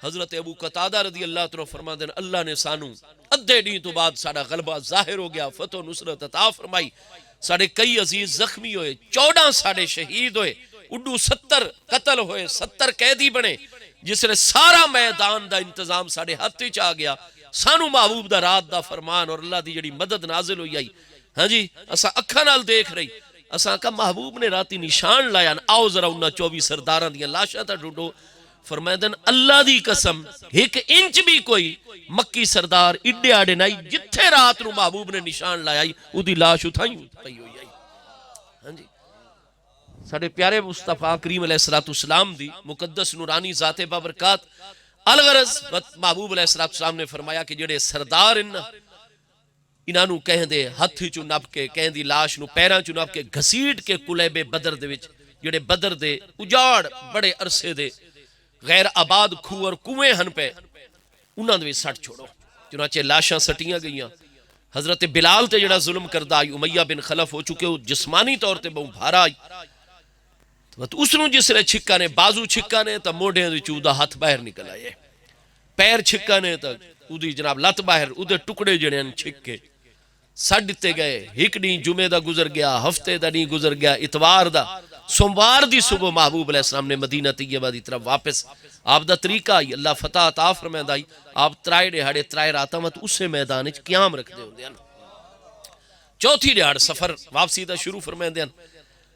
حضرت ابو قتادہ رضی اللہ عنہ فرما دیں اللہ نے سانو ادھے دن تو بعد ساڑا غلبہ ظاہر ہو گیا، فتح و نصرت عطا فرمائی، ساڑے کئی عزیز زخمی ہوئے، 14 ساڑے شہید ہوئے، اڈو 70 قتل ہوئے، 70 قیدی بنے، جس نے سارا میدان دا انتظام ساڑے ہتھے چاہ گیا، سانو محبوب دا رات دا فرمان اور اللہ دی جڑی مدد نازل ہوئی آئی، ہاں جی اسا اکھا نال دیکھ رہی، اسا کہا محبوب نے راتی نشان لایا، آؤ ذرا انہا 24 سرداران دیا لاشا تھا ڈھونڈو، فرمائے دن اللہ دی قسم 1 انچ بھی کوئی مکی سردار اڈے آڑے نائی، جتھے رات نو محبوب نے نشان لایا او دی لاش اتھائی پئی ہوئی آئی۔ ساڈے پیارے مصطفیٰ کریم علیہ السلام دی مقدس نورانی ذات بابرکات الغرض محبوب علیہ السلام نے فرمایا کہ جڑے سردار انہاں نو کہیں دے ہتھ چوں نپ کے کہیں دی لاش نو پیراں چوں نپ کے گھسیٹ کے کلیب بدر دے وچ جڑے بدر دے اجاڑ بڑے عرصے دے غیر آباد کھو اور کنویں ہن پہ انہاں دے وچ سٹ چھوڑو. چنانچہ لاشاں سٹیاں گئیاں. حضرت بلال تے جڑا ظلم کردا آئی امیہ بن خلف ہو چکے وہ جسمانی طور تے بہت بھارا آئی. اس نو جس لے چھکا نے بازو چھکا نے تا موڑے دی چودہ ہاتھ باہر نکل آئے, پیر چھکا نے تا اودی جناب لت باہر اودے ٹکڑے جڑے ہیں چھک کے سڑ دیتے گئے. ایک دن جمعے دا گزر گیا, ہفتے دا نہیں گزر گیا, اتوار دا سوموار دی صبح محبوب علیہ السلام نے مدینہ طیبہ دی طرف واپس آپ دا طریقہ آئی اللہ فتح عطا فرمائندا آئی. آپ ترائے دہاڑے ترائے راتاں مت اسے میدان وچ قیام رکھ دے ہوندے ہیں. چوتھی دہاڑ سفر واپسی دا شروع فرمائندے ہیں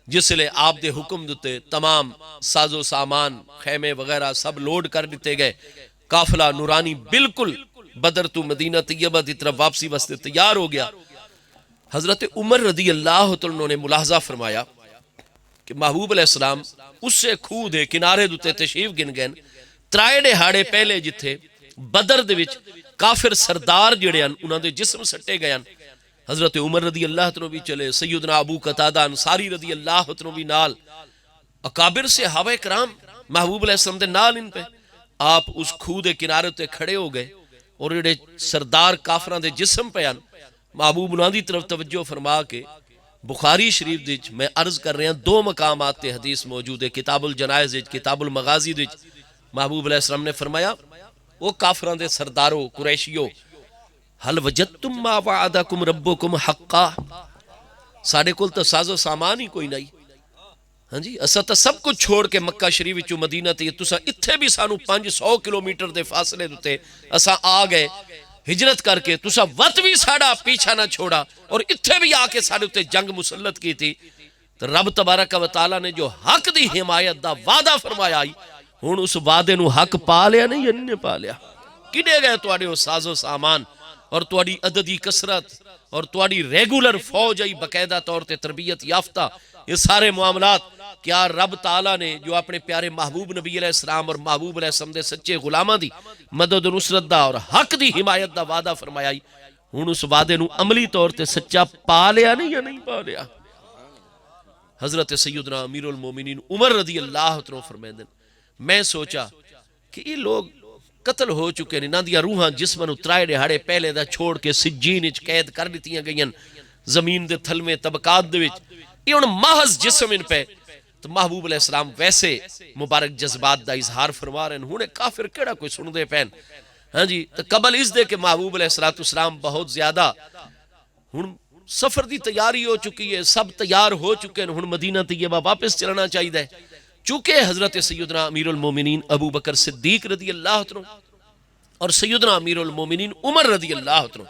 جس لئے آپ دے حکم دیتے تمام ساز و سامان خیمے وغیرہ سب لوڈ کر دیتے گئے. قافلہ نورانی بالکل بدر تو مدینہ طیبہ دی طرف واپسی واسطے تیار ہو گیا. حضرت عمر رضی اللہ عنہ نے ملاحظہ فرمایا کہ محبوب علیہ السلام اس سے کھو دے کنارے دوتے تشریف گن گئے ترائے دہاڑے پہلے جتھے بدر دے وچ کافر سردار جڑے ہیں انہاں دے جسم سٹے گئے. حضرت عمر رضی اللہ عنہ بھی چلے, سیدنا ابو قتادہ انصاری رضی اللہ عنہ بھی نال, اکابر سے صحابہ کرام محبوب علیہ السلام دے نال ان پہ. آپ اس کھو دے کنارے تے کھڑے ہو گئے اور جڑے سردار کافراں دے جسم پہ ہیں محبوب انہاں دی طرف توجہ فرما کے بخاری شریف دیچ میں عرض کر رہے ہیں دو مقامات تے حدیث موجود ہے, کتاب الجنائز دیچ کتاب المغازی دیچ. محبوب علیہ السلام نے فرمایا وہ کافران دے سردارو قریشیو حل وجدتم ما وعدکم ربکم حقا, ساڑے کل تو ساز و سامان ہی کوئی نہیں. ہاں جی اسا تا سب کچھ چھوڑ کے مکہ شریف وچوں مدینہ تے تسا اتھے بھی سانو 500 کلومیٹر دے فاصلے دوتے اسا آ گئے ہجرت کر کے, تسا وقت بھی ساڑا پیچھا نہ چھوڑا اور اتھے بھی آ کے ساڑے اتے جنگ مسلط کی تھی. تو رب تبارک و تعالیٰ نے جو حق دی حمایت دا وعدہ فرمایا آئی ہون اس وعدے نو حق پا لیا نہیں یا نہیں پا لیا. کڈے گئے تواڈے وہ ساز و سامان اور تواڈی عددی کثرت اور تواڈی ریگولر فوج آئی باقاعدہ طور تے تربیت یافتہ یہ سارے معاملات. کیا رب تعالیٰ نے جو اپنے پیارے محبوب نبی علیہ السلام اور محبوب علیہ السلام دے سچے غلامہ دی مدد و نصرت دا اور حق دی حمایت دا وعدہ فرمایا ہون اس وعدے نو عملی طور تے سچا پا لیا نہیں یا نہیں پا لیا. حضرت سیدنا امیر المومنین عمر رضی اللہ عنہ فرمائیں میں سوچا کہ یہ لوگ قتل ہو چکے ہیں, نہ دیا روحاں جسمن اترائے دہاڑے پہلے دا چھوڑ کے سجین اچ قید کر دیتیاں گئیں زمین دے تھلویں طبقات دے وچ, یہ ان محض جسم ان پہ. تو محبوب علیہ السلام ویسے مبارک جذبات دا اظہار فرما رہے ہیں ہونے کافر کیڑا کوئی سن دے پہن. ہاں جی تو قبل اس دے کہ محبوب علیہ السلام بہت زیادہ ہن سفر دی تیاری ہو چکی ہے, سب تیار ہو چکے ہیں, ہن مدینہ طیبہ واپس چلنا چاہیے ہے. چونکہ حضرت سیدنا امیر المومنین ابو بکر صدیق رضی اللہ عنہ اور سیدنا امیر المومنین عمر رضی اللہ عنہ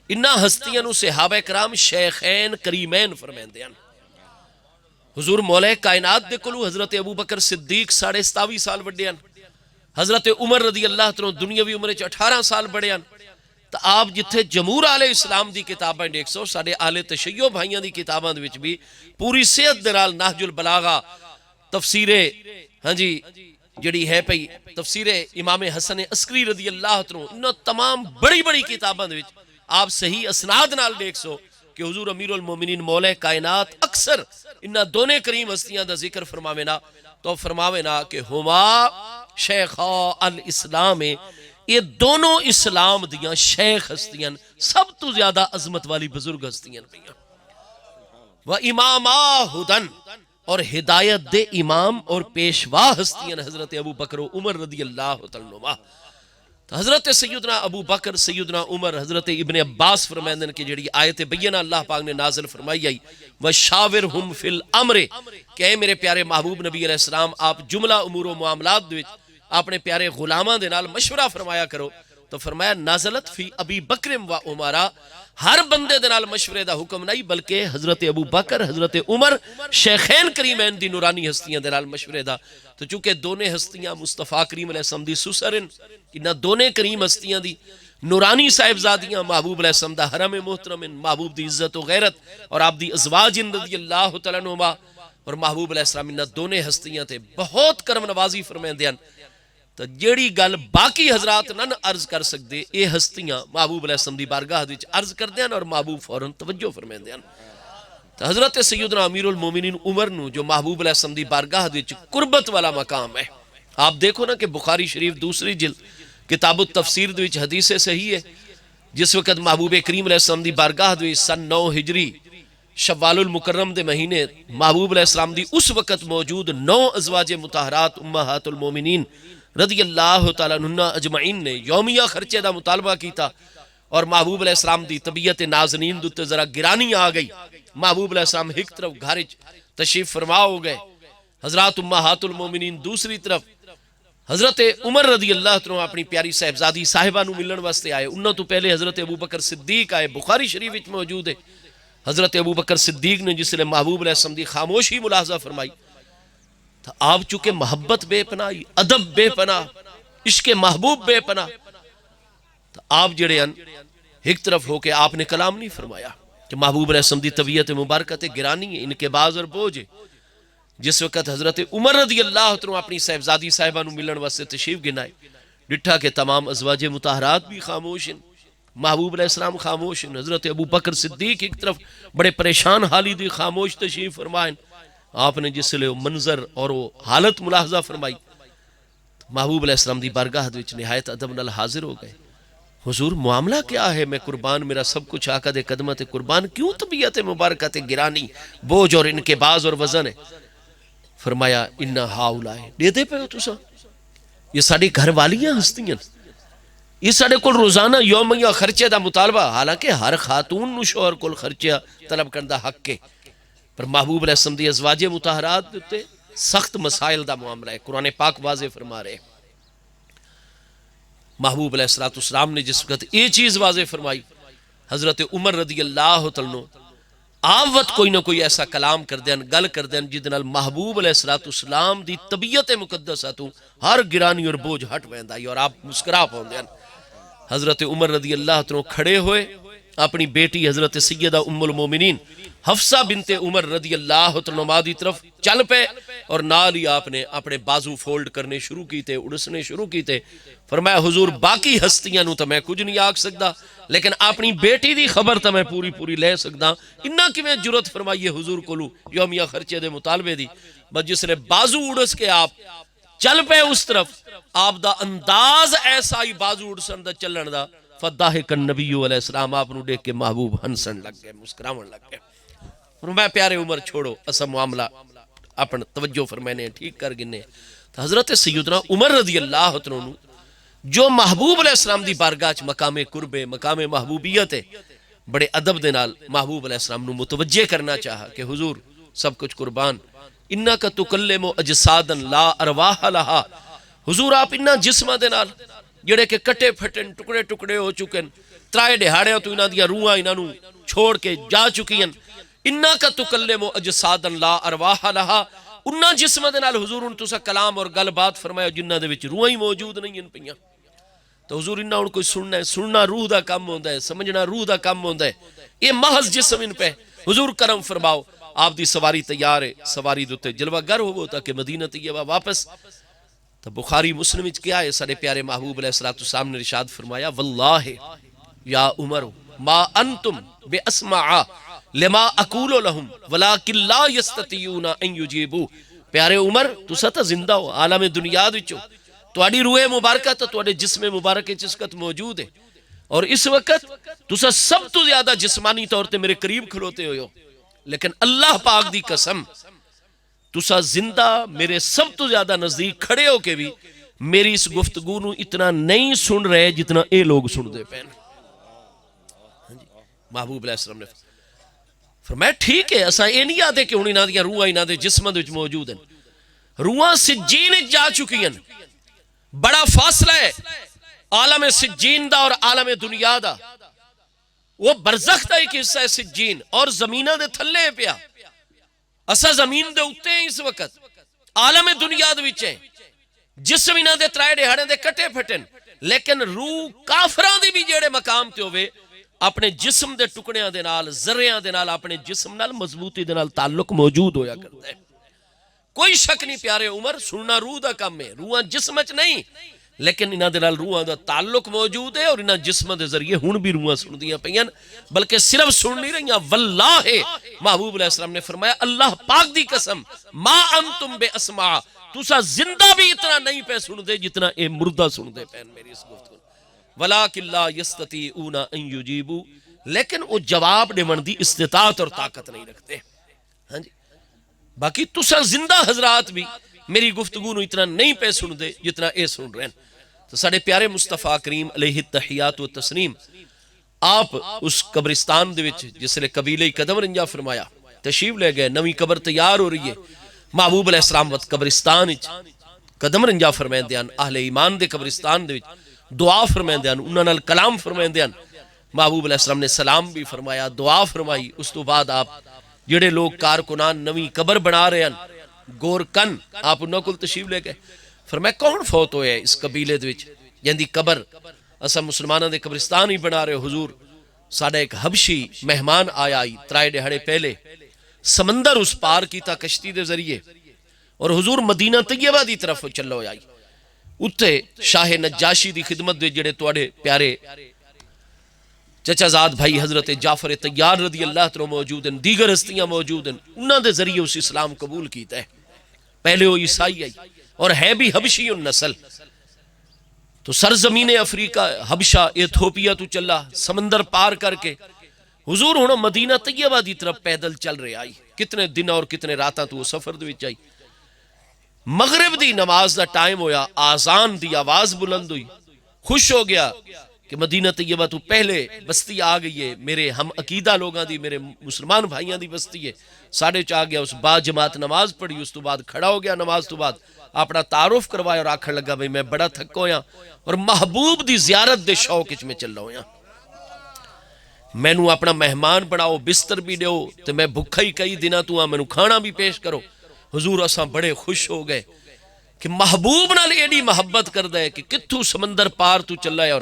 انہا ہستیاں نو صحابہ کرام شیخین کریمین فرمیندے ہیں. حضور مولا کائنات دے کلو حضرت ابو بکر صدیق 27.5 سال بڑھے ہیں, حضرت عمر رضی اللہ عنہ دنیاوی عمر 18 سال بڑھے ہیں. تو آپ جتھے جمہور آل اسلام دی کتابیں دیکھ سو ساڑے آل تشیع بھائیاں دی کتاباں دے وچ بھی پوری صحت دنال نہج البلاغہ تفسیر ہاں جی جڑی ہے پئی تفسیر امام حسن عسکری رضی اللہ عنہ انہاں تمام بڑی بڑی کتاباں دے وچ آپ صحیح اسناد نال دیکھ سو کہ حضور امیر المومنین مولا کائنات اکثر انہاں دونے کریم ہستیاں دا ذکر فرماوینا تو فرماوینا کہ ہما شیخا الاسلام, یہ دونوں اسلام دیاں شیخ ہستیاں سب تو زیادہ عظمت والی بزرگ ہستیاں پہیاں. وَإِمَامَا ہُدَن اور ہدایت دے امام اور پیشوا ہستیاں حضرت ابو بکر و عمر رضی اللہ عنہ. حضرت سیدنا ابو بکر سیدنا عمر حضرت ابن عباس فرمائندن کی جڑی آیت بینہ اللہ پاک نے نازل فرمائی آئی وَشَاوِرْهُمْ فِي الْأَمْرِ کہ اے میرے پیارے محبوب نبی علیہ السلام آپ جملہ امور و معاملات دوچ اپنے پیارے غلاماں دے نال مشورہ فرمایا کرو. تو فرمایا نازلت فی ابی بکر و عمرہ, ہر بندے دے نال مشورے دا حکم نہیں بلکہ حضرت ابو بکر حضرت عمر شیخین کریمین دی نورانی ہستیاں دے نال مشورے دا. تو چونکہ دونے ہستیاں مصطفیٰ کریم علیہ السلام دی سسرن انہاں دونے کریم ہستیاں دی نورانی صاحبزادیاں محبوب علیہ السلام دا حرم محترم محبوب دی عزت و غیرت اور آپ دی ازواج رضی اللہ تعالیٰ عنہما اور محبوب علیہ السلام انہاں دونے ہستیاں تے بہت کرم نوازی فرمائندے ہیں تو جیڑی گل باقی حضرات نہ عرض کر سکتے اے ہستیاں محبوب علیہ السلام دی بارگاہ وچ عرض کردے ہیں اور محبوب فوراً توجہ فرمائندے ہیں. تو حضرت سیدنا امیر المومنین عمر نو جو محبوب علیہ السلام دی بارگاہ وچ قربت والا مقام ہے. آپ دیکھو نا کہ بخاری شریف دوسری جلد کتاب التفسیر دے وچ حدیث صحیح ہے جس وقت محبوب کریم علیہ السلام دی بارگاہ دے سن 9 ہجری شوال المکرم دے مہینے محبوب علیہ السلام دی اس وقت موجود 9 ازواج مطہرات امہات المومنین رضی اللہ تعالیٰ عنہ اجمعین نے یومیہ خرچے دا مطالبہ کیتا اور محبوب علیہ السلام دی طبیعت نازنین دوتے ذرا گرانی آ گئی. محبوب علیہ السلام ایک طرف گھرچ تشریف فرما ہو گئے, حضرات امہات المومنین دوسری طرف. حضرت عمر رضی اللہ عنہ اپنی پیاری صاحبزادی صاحبہ نو ملن واسطے آئے. انہوں تو پہلے حضرت ابو بکر صدیق آئے, بخاری شریف وچ موجود ہے. حضرت ابو بکر صدیق نے جس نے محبوب علیہ السلام دی خاموشی ملاحظہ فرمائی تو آپ چونکہ محبت بے پناہ, ادب بے پناہ, عشق محبوب بے پناہ, تو آپ جڑے ان ایک طرف ہو کے آپ نے کلام نہیں فرمایا کہ محبوب علیہ السلام دی طبیعت مبارکت گرانی ہے, ان کے باز اور بوجھ ہے. جس وقت حضرت عمر رضی اللہ عنہ اپنی صاحبزادی صاحبہ نو ملن واسطے تشریف گنائے, ڈٹھا کہ تمام ازواج مطہرات بھی خاموش ہیں, محبوب علیہ السلام خاموش ہیں, حضرت ابو بکر صدیق ایک طرف بڑے پریشان حالی دی خاموش تشریف فرمائیں. آپ نے جس لئے منظر اور وہ حالت ملاحظہ فرمائی, محبوب علیہ السلام دی بارگاہ وچ نہایت ادب نال حاضر ہو گئے. حضور معاملہ کیا ہے, میں قربان, میرا سب کچھ آقا دے قدمت قربان, کیوں طبیعت مبارکت گرانی, بوجھ اور ان کے باز اور وزن ہے؟ فرمایا انہا ہاؤلائے دے دے پہ ہو تسا, یہ ساڑی گھر والیاں ہستیاں, یہ ساڑے کل روزانہ یومیہ خرچے دا مطالبہ, حالانکہ ہر خاتون نو شوہر کل خرچے طلب کردہ حق کے, پر محبوب علیہ السلام دی ازواج مطہرات دیتے سخت مسائل دا معاملہ ہے. قرآن پاک واضح فرما رہے, محبوب علیہ السلام نے جس وقت یہ چیز واضح فرمائی, حضرت عمر رضی اللہ عنہ آپ وقت کوئی نہ کوئی ایسا کلام کر دیں, گل کر دیں جدنال محبوب علیہ السلام دی طبیعت مقدسہ تو ہر گرانی اور بوجھ ہٹ ویندائی اور آپ مسکرا پہن دیں. حضرت عمر رضی اللہ عنہ کھڑے ہوئے, اپنی بیٹی حضرت سیدہ ام المومنین حفصہ بنت عمر رضی اللہ عنہ دی طرف چل پہ اور نال ہی آپ نے اپنے بازو فولڈ کرنے شروع کیتے, اڑسنے شروع کیتے. فرمایا حضور باقی ہستیاں نو تو میں کچھ نہیں آکھ سکتا, لیکن اپنی بیٹی دی خبر تو میں پوری لے سکتا. انہا کی میں جرت فرمائیے حضور کو لو یومیہ خرچے دے مطالبے دی, بس جس نے بازو اڑس کے آپ چل پہ اس طرف, آپ دا انداز ایسا ہی بازو اڑسن دا چلن دا, فضاحک النبی علیہ السلام آپ نو دیکھ کے محبوب ہنسن لگ گئے, مسکراون لگ گئے. فرمایا پیارے عمر چھوڑو, اسا معاملہ اپن توجہ فرمائنے ٹھیک کر گنے. تو حضرت سیدنا عمر رضی اللہ عنہ جو محبوب علیہ السلام دی بارگاہ مقام قرب مقام محبوبیت ہے, بڑے ادب دے نال محبوب علیہ السلام نو متوجہ کرنا چاہا کہ حضور سب کچھ قربان, انکا تکلم اجسادا لا ارواح لہا, حضور آپ انہا جسمہ دے نال جڑے کہ کٹے پھٹن ٹکڑے ٹکڑے ہو چکن, ترائے ڈہاڑے تو انہا دیا روحاں انہا نو چھوڑ کے جا چکی ہیں. انکا تکلم اجسادا لا ارواح لہا, انہا جسمہ دے نال حضور ان تو سا کلام اور گل بات فرمایا جنہ دے وچ روحاں ہی موجود نہیں ان پہیاں. تو حضور انہا ان کوئی سننا ہے, سننا روح دا کام ہوندہ ہے, سمجھنا روح دا کام ہوندہ ہے, یہ محض جسم ان پہ. حضور کرم فرماؤ, آپ دی سواری تیار ہے, سواری دوتے جلوہ گر ہو تاکہ مدینہ طیبہ واپس. تو بخاری مسلم وچ کیا ہے, سارے پیارے محبوب علیہ السلام نے ارشاد فرمایا واللہ یا عمر ما انتم بے اسمعا لما اقول لہم ولیکن لا یستطیعون ان یجیبو. پیارے عمر تسا تا زندہ ہو, عالم دنیا وچو تواڈی روح مبارکہ تو تواڈے جسم مبارکہ چسکت موجود ہے, اور اس وقت تسا سب تو زیادہ جسمانی طور تے میرے قریب کھلوتے ہوئے ہو, لیکن اللہ پاک دی قسم تسا زندہ میرے سب تو زیادہ نزدیک کھڑے ہو کے بھی میری اس گفتگو نو اتنا نہیں سن رہے جتنا اے لوگ سن دے پہن. محبوب علیہ السلام نے فرمایا ٹھیک ہے, اسا اے نہیں آتے کہ انہی نہ دیا روحاں انہاں دے جسمہ دے موجود ہیں, روحاں سجین جا چکی ہیں. بڑا فاصلہ ہے عالم سجین دا اور عالم دنیا دا, وہ برزخ دا ایک حصہ ہے سجین اور زمینہ دے تھلے پیا, اسا زمین دے اتے ہیں اس وقت, عالم دنیا دے وچ ہیں, جسم انہاں دے ترائے ڈہاڑے دے کٹے پھٹن, لیکن روح کافران دی بھی جیڑے مقام تے ہوئے اپنے جسم دے ٹکڑیاں دے نال ذریاں دے نال اپنے جسم نال مضبوطی دے نال تعلق موجود ہویا کرتا ہے. کوئی شک نہیں پیارے عمر سننا روح دا کم ہے روحاں جسم چ نہیں لیکن انہاں دے نال روحاں دا تعلق موجود ہے اور انہاں جسم دے ذریعے ہن بھی روحاں سندیاں پیاں بلکہ صرف سن نہیں رہیاں واللہ محبوب علیہ السلام نے فرمایا اللہ پاک دی قسم ما انتم بے اسماء تسا زندہ بھی اتنا نہیں پہ سن دے جتنا اے مردہ سن دے پین میری اس گفتگو ولیکن لا یستطیعون ان یجیبوا لیکن وہ جواب دیون دی استطاعت اور طاقت نہیں رکھتے ہاں جی باقی تسا زندہ حضرات بھی میری گفتگو نو اتنا نہیں پہ سن دے جتنا اے سن رہے ہیں تو ساڑھے پیارے مصطفیٰ کریم علیہ التحیات و تسلیم آپ اس قبرستان دے وچ جس لئے قبیلہ قدم رنجا فرمایا تشریف لے گئے نوی قبر تیار ہو رہی ہے محبوب علیہ السلام وقت قبرستان قدم رنجا فرمائیں دیان اہل ایمان دے قبرستان دے وچ دعا فرمائیں دیان انہاں نال کلام فرمائیں دیان محبوب علیہ السلام نے سلام بھی فرمایا دعا فرمائی اس تو بعد آپ جڑے لوگ کارکنان نوی قبر بنا رہے ہیں گورکن آپ انہوں کو تشریف لے گئے فرمایا کون فوت ہویا ہے اس قبیلے دوچ جن دی قبر اسا مسلمانہ دے قبرستان ہی بنا رہے حضور ساڑھا ایک حبشی مہمان آیا آئی ترائے ڈہڑے پہلے سمندر اس پار کی تا کشتی دے ذریعے اور حضور مدینہ طیبہ دی طرف چلو آئی اتھے شاہ نجاشی دی خدمت دے جڑے توڑے پیارے چچا زاد بھائی حضرت جعفر طیار رضی اللہ عنہ موجود ہیں دیگر ہستیاں موجود ہیں انہاں دے ذریعے اس اسلام قبول کیتا ہے پہلے وہ عیسائی آئی اور ہے بھی حبشی النسل تو سرزمین افریقہ حبشہ ایتھوپیا تو چلا سمندر پار کر کے حضور ہونا مدینہ طیبہ دی طرف پیدل چل رہے آئی کتنے دن اور کتنے راتاں تو وہ سفر دے وچ آئی مغرب دی نماز دا ٹائم ہویا آزان دی آواز بلند ہوئی خوش ہو گیا کہ مدینہ طیبہ تو پہلے بستی آ گئی ہے میرے ہم عقیدہ لوگاں دی میرے مسلمان بھائیاں دی بستی ہے ساڑھے چاہ گیا اس با جماعت نماز پڑھی اس تو بعد کھڑا ہو گیا نماز تو بعد اپنا تعارف کروایا اور آکھر لگا بھئی میں بڑا تھک ہویا اور محبوب دی زیارت دے شوق اچ میں چل رہا ہویا میں نو اپنا مہمان بڑھاؤ بستر بھی دیو تو میں بھکھا ہی کئی دنہ تو میں نو کھانا بھی پیش کرو حضور اساں بڑے خوش ہو گئے کہ محبوب نال ایڈی محبت کر دے کہ کتھو سمندر پار تو چل رہا ہے اور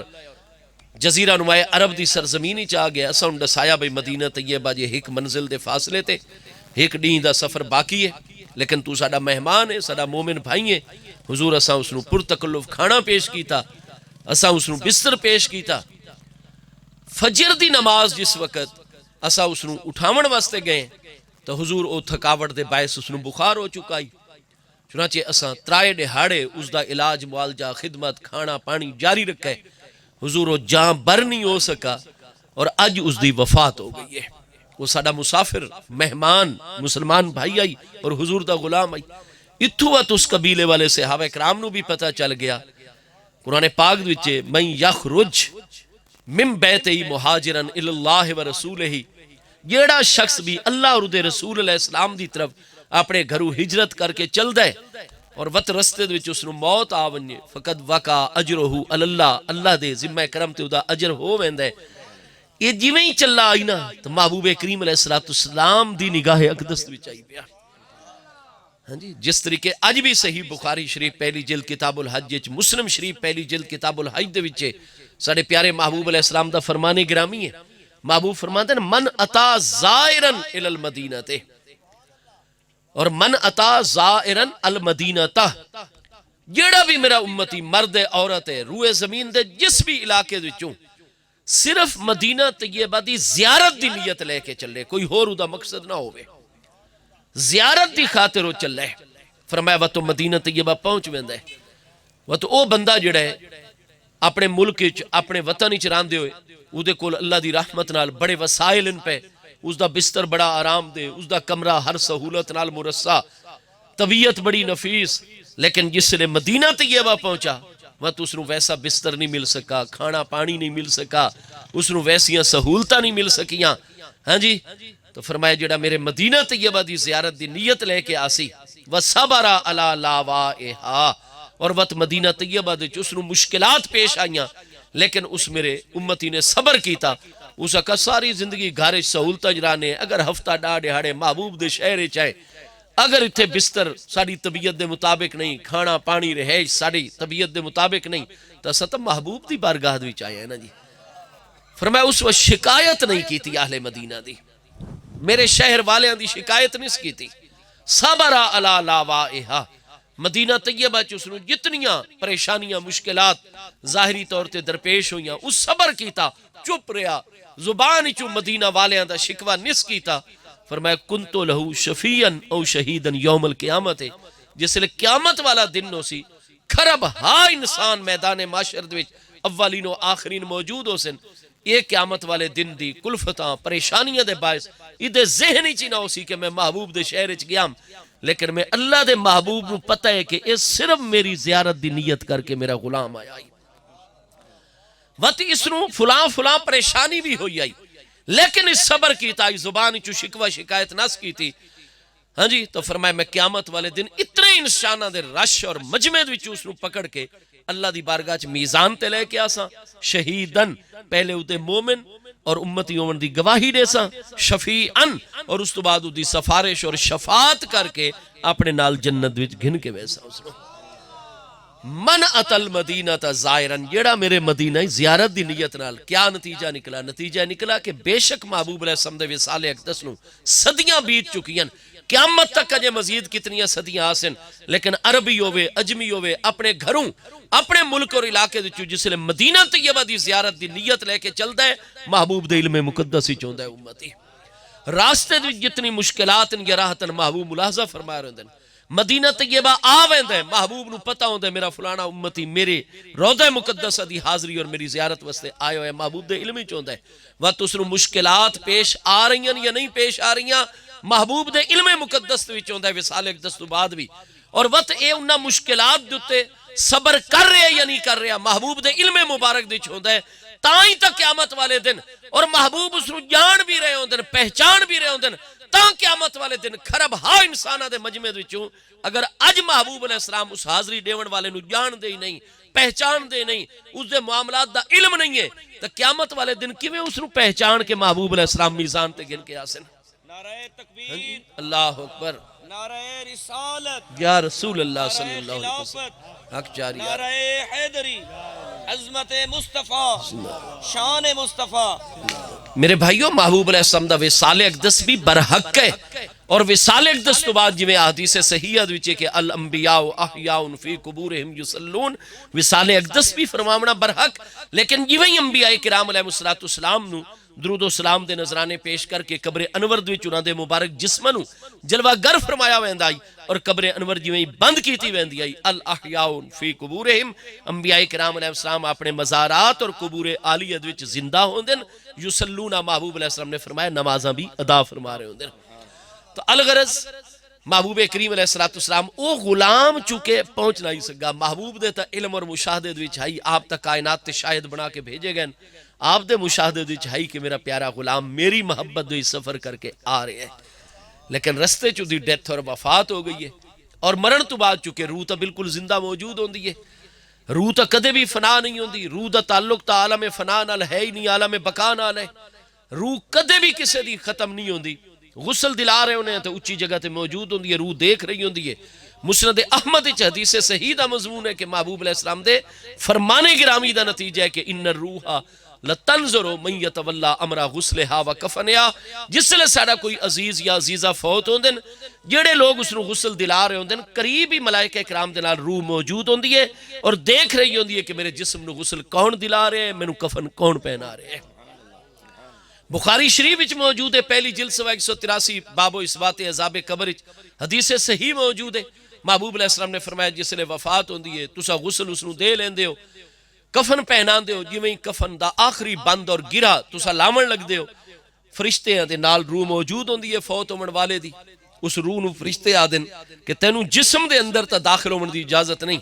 جزیرہ نمائے عرب دی سرزمینی چاہ گیا اساں ان دسایا بھئی مدینہ طیبہ جے ایک منزل دے فاصلے تے ایک ڈین دا سفر باقی ہے لیکن تو ساڑا مہمان ہے ساڑا مومن بھائی ہے حضور اساں اس نو پر تکلف کھانا پیش کیتا اساں اس نو بستر پیش کیتا فجر دی نماز جس وقت اساں اس نو اٹھاون واسطے گئے تو حضور او تھکاوٹ دے باعث اس نو بخار ہو چکا ہی چنانچہ اساں ترائے دہاڑے اس دا علاج معالجہ خدمت کھانا پانی جاری رکھے حضور وہ جاں بر نہیں ہو سکا اور اج اس دی وفات ہو گئی ہے وہ ساڑا مسافر مہمان مسلمان بھائی آئی اور حضور دا غلام آئی اتھو وقت اس قبیلے والے صحابہ کرام نو بھی پتہ چل گیا قرآن پاک دوچے من یخرج من بیتی مہاجرن اللہ و رسولہ جیڑا شخص بھی اللہ اور دے رسول علیہ السلام دی طرف اپنے گھرو ہجرت کر کے چل دے اور وقت رستے دے وچ اس نو موت آونی فقد وقع اجرہو اللہ اللہ دے ذمہ کرم تے دا اجر ہو ویندے یہ جیویں ہی چلا آئی نا تو محبوب کریم علیہ السلام دی نگاہ اقدس وچ آئی پیا ہاں جی جس طریقے اج بھی صحیح بخاری شریف پہلی جلد کتاب الحج مسلم شریف پہلی جلد کتاب الحج دے وچ ساڑے پیارے محبوب علیہ السلام دا فرمان گرامی ہے محبوب فرماتے ہیں من اتا زائرن الی المدینہ تے اور من اتا زائرن المدینہ تا جیڑا بھی میرا امتی مرد ہے عورت ہے روئے زمین دے جس بھی علاقے وچوں صرف مدینہ طیبہ دی زیارت دی نیت لے کے چلے کوئی ہور دا مقصد نہ ہوئے زیارت دی خاطر ہو چل رہے فرمایا وہ تو مدینہ طیبہ پہنچ ویندہ ہے وہ تو او بندہ جڑا ہے اپنے ملک اپنے وطن راندے ہوئے او دے کول اللہ دی رحمت نال بڑے وسائل ان پہ اس دا بستر بڑا آرام دے اس دا کمرہ ہر سہولت نال مرصع طبیعت بڑی نفیس لیکن جس نے مدینہ طیبہ پہنچا وہ تو اس نو ویسا بستر نہیں مل سکا کھانا پانی نہیں مل سکا اس نو ویسیاں سہولتاں نہیں مل سکیاں ہاں جی تو فرمایا جڑا میرے مدینہ طیبہ دی زیارت دی نیت لے کے آسی وَصَبَرَ عَلَى لَاوَائِهَا اور وقت مدینہ طیبہ دے اس نو مشکلات پیش آئیاں لیکن اس میرے امتی نے صبر کیتا اس کا ساری زندگی گھارے سہولتہ جرانے اگر ہفتہ ڈاڑے ہاڑے محبوب دے شہر چاہے اگر اتھے بستر ساری طبیعت دے مطابق نہیں کھانا پانی رہائش ساری طبیعت دے مطابق نہیں تو ستم محبوب دی بارگاہ بھی چاہے نا جی فرمایا اس وقت شکایت نہیں کی تھی اہل مدینہ دی میرے شہر والے دی شکایت نہیں کی تھی صبر علی لاوائہا، مدینہ طیبہ چ اس جتنیاں پریشانیاں مشکلات ظاہری طور تے درپیش ہوئیاں اس صبر کیتا، چپ رہا، زبان چو مدینہ والیاں دا شکوہ نس کیتا. فرمایا کنتو لہو شفیعن او شہیدن یوم القیامت، جس لئے قیامت والا دن ہو سی کھرب ہا انسان میدان معاشر دوچ اولین و آخرین موجود ہو سن. یہ قیامت والے دن دی کلفتاں پریشانیاں دے باعث ادھے ذہنی چی نہ ہو سی کہ میں محبوب دے شہر چ گیام، لیکن میں اللہ دے محبوب نو پتہ ہے کہ اس صرف میری زیارت دی نیت کر کے میرا غلام آیا ہی وقت اس نو فلاں فلاں پریشانی بھی ہوئی آئی، لیکن اس صبر کی تائی زبان چو شکوہ شکایت نس کی تھی. ہاں جی، تو فرمایا میں قیامت والے دن اتنے انسانہ دے رش اور مجمع دے اس نو پکڑ کے اللہ دی بارگاہ چ میزان تے لے کے آساں، شہیدن پہلے ادھے مومن اور امتی اومن دی گواہی دے ساں، شفیعن اور اس تو بعد دی سفارش اور شفاعت کر کے اپنے نال جنت وچ گھن کے ویسا اس نو. من اتل مدینہ تا زائرن، جیڑا میرے مدینہ زیارت دی نیت نال، کیا نتیجہ نکلا؟ نتیجہ نکلا کہ بے شک محبوب علیہ السلام دے وصال اقدس نو صدیاں بیت چکی ہیں، قیامت تک اجے مزید کتنی صدیاں آسن، لیکن عربی ہوئے اجمی ہوئے اپنے گھروں اپنے ملک اور علاقے دے جس لئے مدینہ طیبہ دی زیارت دی نیت لے کے چل دے محبوب دے علم مقدس ہی چوندہ ہے امتی. راستے دے جتنی مشکلات یا راحتن محبوب ملاحظہ فرما رہے ہیں، مدینہ طیبہ آویں دے محبوب نو پتہ ہوں دے میرا فلانا امتی میرے روضہ مقدسہ دی حاضری اور میری زیارت واسطے آئے ہوئے، محبوب دے علم ہی چوندہ ہے. وقت اس نو مشکلات پیش آ رہی ہیں یا نہیں پیش آ رہی ہیں، محبوب دے علم مقدس بھی چوندہ ہے وصال اقدس تو بعد بھی. اور وقت اے انہا مشکلات دوتے صبر کر رہے یا نہیں کر رہے، محبوب دے علم مبارک دی چوندہ ہے تائیں تک قیامت والے دن. اور محبوب اس نو جان بھی رہے ہوں دن، پہچان بھی رہے ہوں دن، تاں قیامت والے دن کھرب ہا انسانہ دے مجمع دے چوں اگر اج محبوب علیہ السلام اس حاضری دیون والے نو جان دے نہیں، پہچان دے نہیں، اس دے معاملات دا علم نہیں ہے، تو قیامت والے دن کیویں اس نو پہچان کے محبوب علیہ السلام میزان تے گن کے آسن. نعرہ تکبیر، اللہ اکبر، نعرہ رسالت، یا رسول اللہ صلی اللہ علیہ وسلم، خلافت، حق جاری نعرہ حیدری، عظمت مصطفیٰ، شان مصطفیٰ. میرے بھائیوں، محبوب علیہ السلام دا وصال اقدس بھی برحق ہے، اور وصال اقدس تو بعد جویں حدیث صحیحہ وچ کہ الانبیاء احیاء فی قبورہم یصلون، وصال اقدس بھی فرماونا برحق. لیکن جویں انبیاء کرام علیہ السلام نو درود و سلام دے نظرانے پیش کر کے قبر انور دے چناں دے مبارک جسمنو جلوہ گر فرمایا ویندا آئی، اور قبر انور جویں بند کیتی ویندی آئی. الاحیاء فی قبورہم، انبیاء کرام علیہ السلام اپنے مزارات اور قبور عالیہ وچ زندہ ہوندن، یصلون، محبوب علیہ السلام نے فرمایا نمازاں بھی ادا فرما رہے ہوندن. تو الغرض محبوب کریم علیہ السلام او غلام چکے پہنچ نہیں سکا، محبوب دے تا علم اور مشاہدے دوی چھائی، آپ تا کائنات تے شاہد بنا کے بھیجے گئے، آپ دے مشاہدے دوی چھائی کہ میرا پیارا غلام میری محبت دوی سفر کر کے آ رہے ہیں. لیکن رستے چو دی ڈیتھ اور وفات ہو گئی ہے، اور مرن تو بعد چکے روح تا بالکل زندہ موجود ہوندی ہے. روح تا کدے بھی فنا نہیں ہوندی، روح دا تعلق تا عالم فنا نال ہے ہی نہیں، عالم بقا نال ہے. روح کدے بھی کسے دی ختم نہیں ہوندی، غسل دلا رہے ہونے ہیں تو اچھی جگہ تے موجود ہوندی ہے، روح دیکھ رہی ہوندی ہے. مسند احمد اچھ حدیث صحیح دا مضمون ہے کہ محبوب علیہ السلام دے فرمانے گرامی دا نتیجہ ہے کہ ان الروح لتنظر من یتولا امرا غسلہا و کفنیا. جس لئے ساڑا کوئی عزیز یا عزیزہ فوت ہوندن، جڑے لوگ اس نے غسل دلا رہے ہوندن، قریبی ملائکہ کرام دے نال روح موجود ہوندی ہے اور دیکھ رہی ہوندی ہے کہ میرے جسم نو غسل کون دلا رہے ہیں، میں نو کفن کون پہنا رہے ہیں. بخاری شریف وچ موجود ہے، پہلی جلد سوا 183 باب و اثبات عذاب قبر، حدیث صحیح موجود ہے. محبوب علیہ السلام نے فرمایا جس لئے وفات ہوندی ہے تسا غسل اس نو دے لیندے ہو، کفن پہنان دے ہو، جویں کفن دا آخری بند اور گرا تسا لامن لگ دے ہو، فرشتے دے نال روح موجود ہوندی ہے فوت ہومن والے دی. اس روح نو فرشتے آدن کہ تینوں جسم دے اندر تا داخل ہومن دی اجازت نہیں،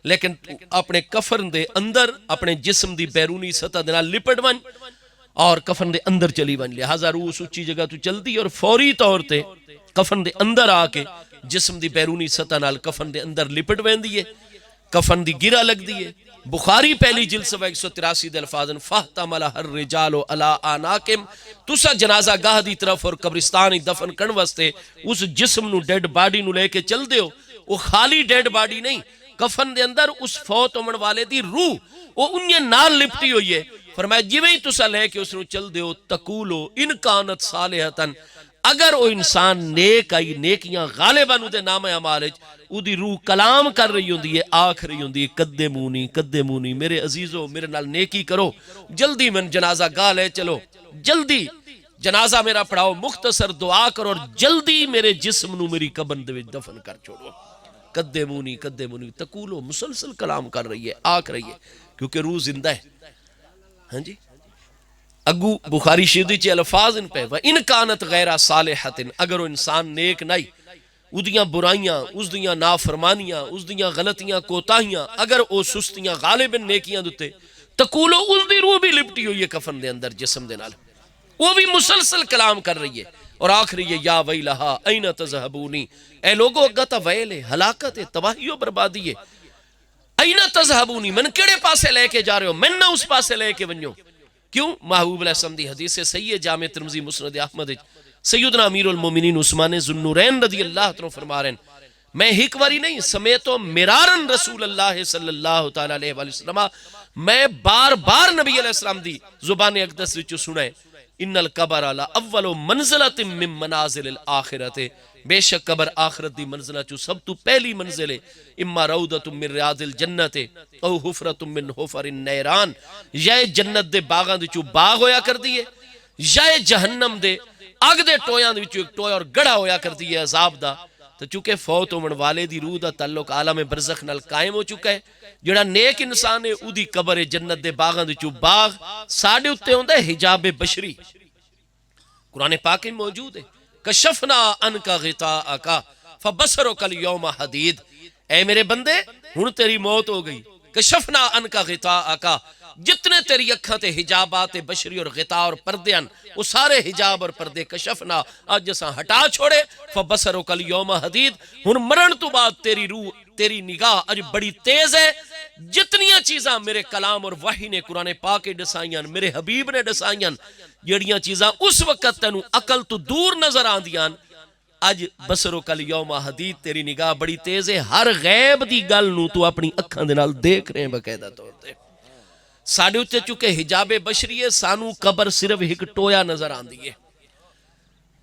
لیکن اپنے کفن دے اندر اپنے جسم دی بیرونی سطح دے نال لپٹ ون اور کفن دے اندر چلی ون. لہذا روح سچی جگہ تو چلتی اور فوری طور تے کفن دے اندر آ کے جسم دی بیرونی سطح نال کفن دے اندر لپٹ ویندی ہے، کفن دی گرہ لگ دی ہے. بخاری پہلی جلد سوا 183 دے الفاظن فاحتمل الرجال علی اعناقہم، تسا جنازہ گاہ دی طرف اور قبرستان دفن کرن واسطے اس جسم نو ڈیڈ باڈی نو لے کے چل دیو. وہ خالی ڈیڈ باڈی نہیں، کفن دے اندر اس فوت ہومن والے دی روح وہ انہیں نال لپٹی ہوئی ہے. فرمایا جویں تسا لے کے اس نو چل دیو تقولو ان کانت صالحتن، اگر وہ انسان نیک آئی نیکیاں غالباً دے نام اعمال وچ اودی روح کلام کر رہی ہوندی ہے، آکھ رہی ہوندی ہے کدے مونی میرے عزیزو میرے نال نیکی کرو، جلدی من جنازہ گاہ لے چلو، جلدی جنازہ میرا پڑھاؤ، مختصر دعا کرو اور جلدی میرے جسم نو میری قبر دے وچ دفن کر چھوڑو۔ کدے مونی تقولو مسلسل کلام کر رہی ہے، آکھ رہی ہے، کیونکہ روح زندہ ہے۔ ہاں جی، اگو بخاری شریف چے الفاظ ان پہ وَإِن كَانَتْ غَيْرَ صَالِحَةٍ، اگر وہ انسان نیک نہیں، اس دیاں برائیاں، اس دیاں نافرمانیاں، اس دیاں غلطیاں کوتاہیاں، اگر وہ سستیاں غالباً نیکیاں دوتے تقولو اس دی روح بھی لپٹی ہوئی ہے کفن دے اندر جسم دے نال، وہ بھی مسلسل کلام کر رہی ہے اور آخری ہے یا ویلہا این تذہبونی، اے لوگو اگتا ویل ہے، ہلاکت ہے، تباہی و بربادی ہے، این تذہبونی، من کیڑے پاسے لے کے جا رہے ہو، من نہ اس پاسے لے کے ونیو۔ کیوں؟ محبوب علیہ السلام دی حدیث سے صحیح جامع ترمذی مسند احمد سیدنا امیر المومنین عثمان ذوالنورین رضی اللہ عنہ فرما رہے ہیں، میں ایک باری نہیں سمیتو مرارن رسول اللہ صلی اللہ تعالیٰ علیہ وسلم، میں بار بار نبی علیہ السلام دی زبان اقدس وچ سنائے، ان القبر اول منزلت من منازل الاخرت، بے شک قبر آخرت دی منزلہ چو سب تو پہلی منزل ہے، اما روضت من ریاض الجنت او حفرت من حفر النیران، یا جنت دے باغاں دی چو باغ ہویا کر دیئے، یا جہنم دے آگ دے ٹویاں دے چو ایک ٹویا اور گڑا ہویا کر دیئے عذاب دا۔ تو چونکہ فوت ہومن والے دی روح دا تعلق عالم برزخ نال قائم ہو چکا ہے، جڑا نیک انسان ہے او دی قبر جنت دے باغاں دے چو باغ، ساڑھے اتے ہوندہ ہے حجاب بشری، قرآن پاک میں موجود ہے، کشفنا انکا غطاءکا فبصرک اليوم حدید، اے میرے بندے ہن تیری موت ہو گئی، کشفنا انکا غطاءکا، جتنے تیری اکھاں تے حجابات بشری اور غطاء اور پردیاں، وہ سارے حجاب اور پردے کشفنا آج جساں ہٹا چھوڑے، فبصرک اليوم حدید، ہن مرن تو بعد تیری روح تیری نگاہ اج بڑی تیز ہے، جتنیاں چیزاں میرے کلام اور وحی نے قرآن پاک ڈسائیاں، میرے حبیب نے ڈسائیاں، جڑیاں چیزاں اس وقت تینوں عقل تو دور نظر آن دیاں، اج بصرک اليوم حدید، تیری نگاہ بڑی تیز ہے، ہر غیب دی گل نو تو اپنی اکھاں دے نال دیکھ رہے ہیں باقاعدہ طور تے۔ ساڑھے اتے چکے حجاب بشری ہے، سانو قبر صرف ایک ٹویا نظر آن دیئے،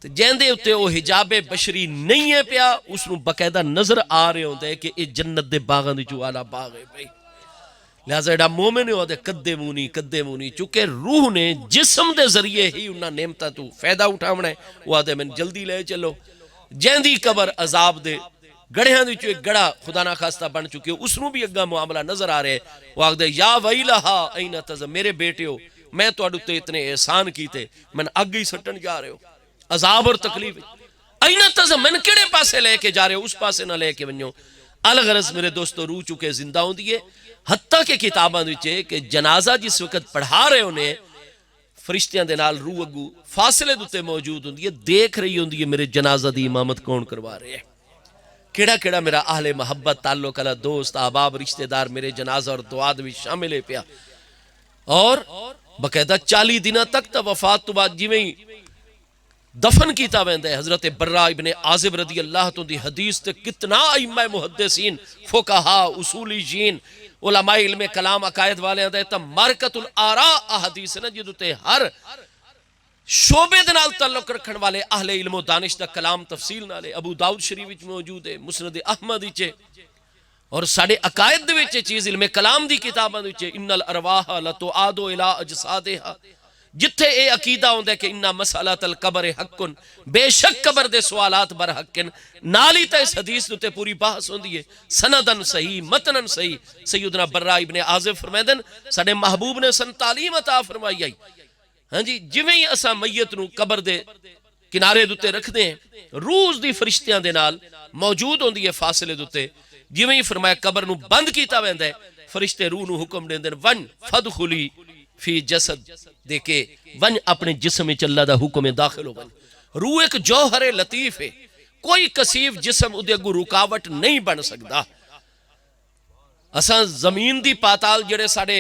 جیندے اتے وہ حجاب بشری نہیں ہے پیا، اس نو باقاعدہ نظر آ رہے ہوندے کہ یہ جنت دے باغاں دی جو آلہ باغ ہے بھئی، لہذا ایڈا مومن ہوندے کدے مونی، چونکہ روح نے جسم دے ذریعے ہی انہاں نعمتاں تو فائدہ اٹھاونا ہے، وہ آدھے میں جلدی لے چلو، جیندی قبر عذاب دے گڑھیاں دی جو ایک گڑھا خدا نہ خواستہ بن چکے ہو، اس نو بھی اگا معاملہ نظر آ رہے ہیں، وہ آگ دے یا ویلہا این تذہب، میرے بیٹے ہو میں تو اڈوتے اتنے احسان کیتے، میں آگ ہی سٹن جا رہے ہو، عذاب اور تکلیف، این تذہب، میں کیڑے پاسے لے کے جا رہے ہو، اس پاسے نہ لے کے ونیو۔ الغرض میرے دوستو روح چکے زندہ ہوں دیئے، حتیٰ کہ کتاباں دوچے کہ جنازہ جس وقت پڑھا رہے ہونے فرشتیاں دے نال روح اگو فاصلے دوتے موجود ہوں دیئے، دیکھ رہی ہوں دیئے میرے جنازہ دی امامت کون کروا رہے ہیں، کیڑا کیڑا میرا اہل محبت تعلق اللہ دوست احباب رشتہ دار میرے جنازہ اور دعا بھی شامل ہے پیا، اور باقاعدہ 40 دنہ تک تا وفات تو بعد جی میں دفن کیتا ویندہ ہے۔ حضرت برہ ابن عازب رضی اللہ تو دی حدیث تے کتنا ائمہ محدثین، فقہا، اصولی جین، علماء علم کلام عقائد والے ہیں تا مارکت الآراء حدیث ہے نا، جدو تے ہر شعبے دنال تعلق رکھن والے اہل علم و دانش دا کلام تفصیل نالے، ابو داؤد شریف موجود ہے، مسند احمد وچے، اور ساڑھے عقائد دے وچے چیز علم کلام دی کتاباں دے وچے، ان الارواح لتعاد الی اجسادہا، جتھے اے عقیدہ ہوندے کہ انہا مسئلۃ القبر حقن، بے شک قبر دے سوالات بر حقن، نالی تا اس حدیث دوتے پوری بحث ہوندی ہے، سندن صحیح متنن صحیح، سیدنا برہ ابن عازب فرمیدن ساڑھے محبوب نے سن تعلیم عطا فرمائی آئی، ہاں جی جویں ہی اسا میت نو قبر دے کنارے دوتے رکھ دیں، روز دی فرشتیاں دے نال موجود ہوندی ہے فاصلے دوتے، جویں ہی فرمایا قبر نو بند کیتا ویندہ ہے، فرشتے روح نو حکم دیں ون فدخلی فی جسد، دیکھے ون اپنے جسم چلا دا حکم داخل ہو ون، روح ایک جوہر لطیف ہے، کوئی کثیف جسم ادھے کو رکاوٹ نہیں بن سکتا۔ اساں زمین دی پاتال جڑے ساڑے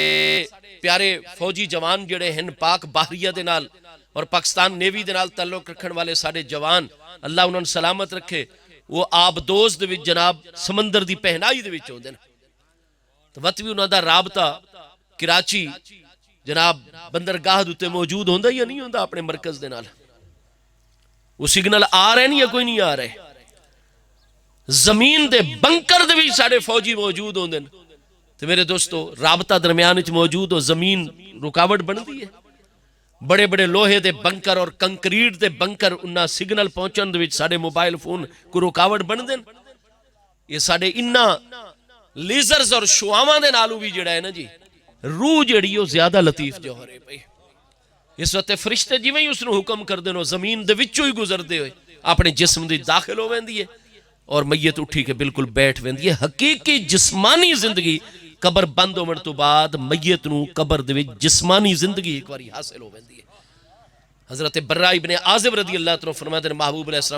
پیارے فوجی جوان جڑے ہیں پاک باہریہ دے نال اور پاکستان نیوی دے نال تعلق رکھن والے ساڑے جوان، اللہ انہوں نے سلامت رکھے، وہ آبدوز دے وچ جناب سمندر دی پہنائی دے وچ ہوندے نا، تو وقت بھی انہوں دا رابطہ کراچی جناب بندرگاہ دوتے موجود ہوندہ یا نہیں ہوندہ اپنے مرکز دے نال، وہ سگنل آ رہے ہیں یا کوئی نہیں آ رہے؟ زمین دے بنکر دے بھی ساڑے فوجی موجود ہوندے ہیں تو میرے دوستو رابطہ درمیان وچ موجود ہو زمین رکاوٹ بن دی ہے. بڑے بڑے لوہے دے بنکر اور کنکریٹ دے بنکر انہاں سگنل پہنچن دے وچ ساڑے موبائل فون کو رکاوٹ بن دین. یہ ساڑے انہاں لیزرز اور شعاواں دے نالو بھی جڑا ہے نا جی روح جڑی ہو زیادہ لطیف جوہر ہے بھائی. اس وقت فرشتے جی میں اس نے حکم کر دینو زمین دے وچوں ہی گزر دے ہوئے اپنے جسم دی داخل ہو ویندی ہے اور میت اٹھی کے بالکل بیٹھ ویندی ہے. حقیقی جسمانی زندگی قبر بند ہونے تو بعد میت نو قبر دے وچ جسمانی زندگی ایک باری حاصل ہو ویندی ہے. حضرت برا ابن عازب رضی اللہ عنہ فرماتے ہیں محبوب علیہ السلام